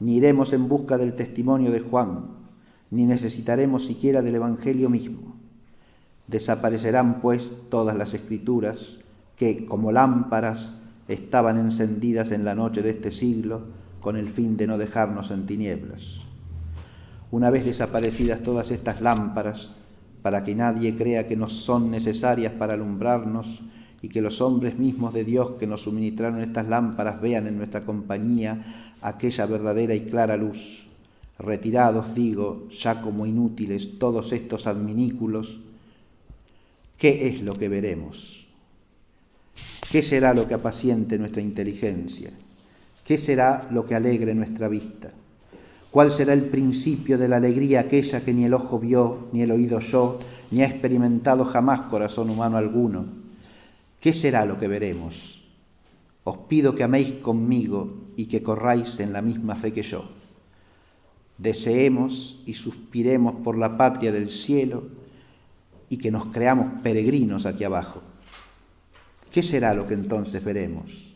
ni iremos en busca del testimonio de Juan, ni necesitaremos siquiera del Evangelio mismo. Desaparecerán, pues, todas las Escrituras que, como lámparas, estaban encendidas en la noche de este siglo con el fin de no dejarnos en tinieblas. Una vez desaparecidas todas estas lámparas, para que nadie crea que nos son necesarias para alumbrarnos y que los hombres mismos de Dios que nos suministraron estas lámparas vean en nuestra compañía aquella verdadera y clara luz. Retirados, digo, ya como inútiles todos estos adminículos, ¿qué es lo que veremos? ¿Qué será lo que apaciente nuestra inteligencia? ¿Qué será lo que alegre nuestra vista? ¿Cuál será el principio de la alegría aquella que ni el ojo vio, ni el oído oyó, ni ha experimentado jamás corazón humano alguno? ¿Qué será lo que veremos? Os pido que améis conmigo y que corráis en la misma fe que yo. Deseemos y suspiremos por la patria del cielo y que nos creamos peregrinos aquí abajo. ¿Qué será lo que entonces veremos?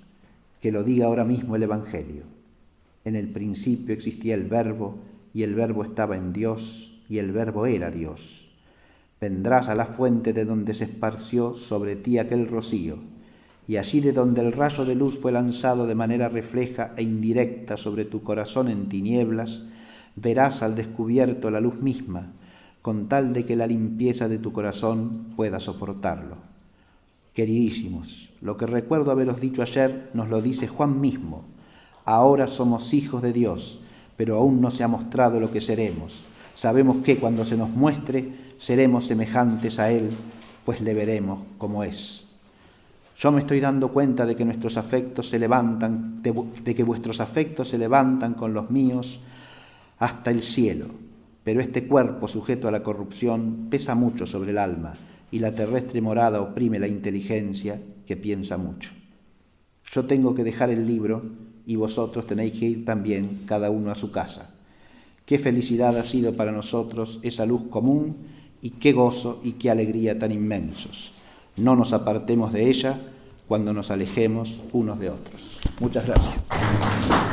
Que lo diga ahora mismo el Evangelio. En el principio existía el Verbo, y el Verbo estaba en Dios, y el Verbo era Dios. Vendrás a la fuente de donde se esparció sobre ti aquel rocío, y allí de donde el rayo de luz fue lanzado de manera refleja e indirecta sobre tu corazón en tinieblas, verás al descubierto la luz misma, con tal de que la limpieza de tu corazón pueda soportarlo. Queridísimos, lo que recuerdo haberos dicho ayer nos lo dice Juan mismo. Ahora somos hijos de Dios, pero aún no se ha mostrado lo que seremos. Sabemos que cuando se nos muestre, seremos semejantes a Él, pues le veremos como es. Yo me estoy dando cuenta de que nuestros afectos se levantan, de que vuestros afectos se levantan con los míos hasta el cielo, pero este cuerpo sujeto a la corrupción pesa mucho sobre el alma, y la terrestre morada oprime la inteligencia que piensa mucho. Yo tengo que dejar el libro y vosotros tenéis que ir también, cada uno a su casa. Qué felicidad ha sido para nosotros esa luz común y qué gozo y qué alegría tan inmensos. No nos apartemos de ella cuando nos alejemos unos de otros. Muchas gracias.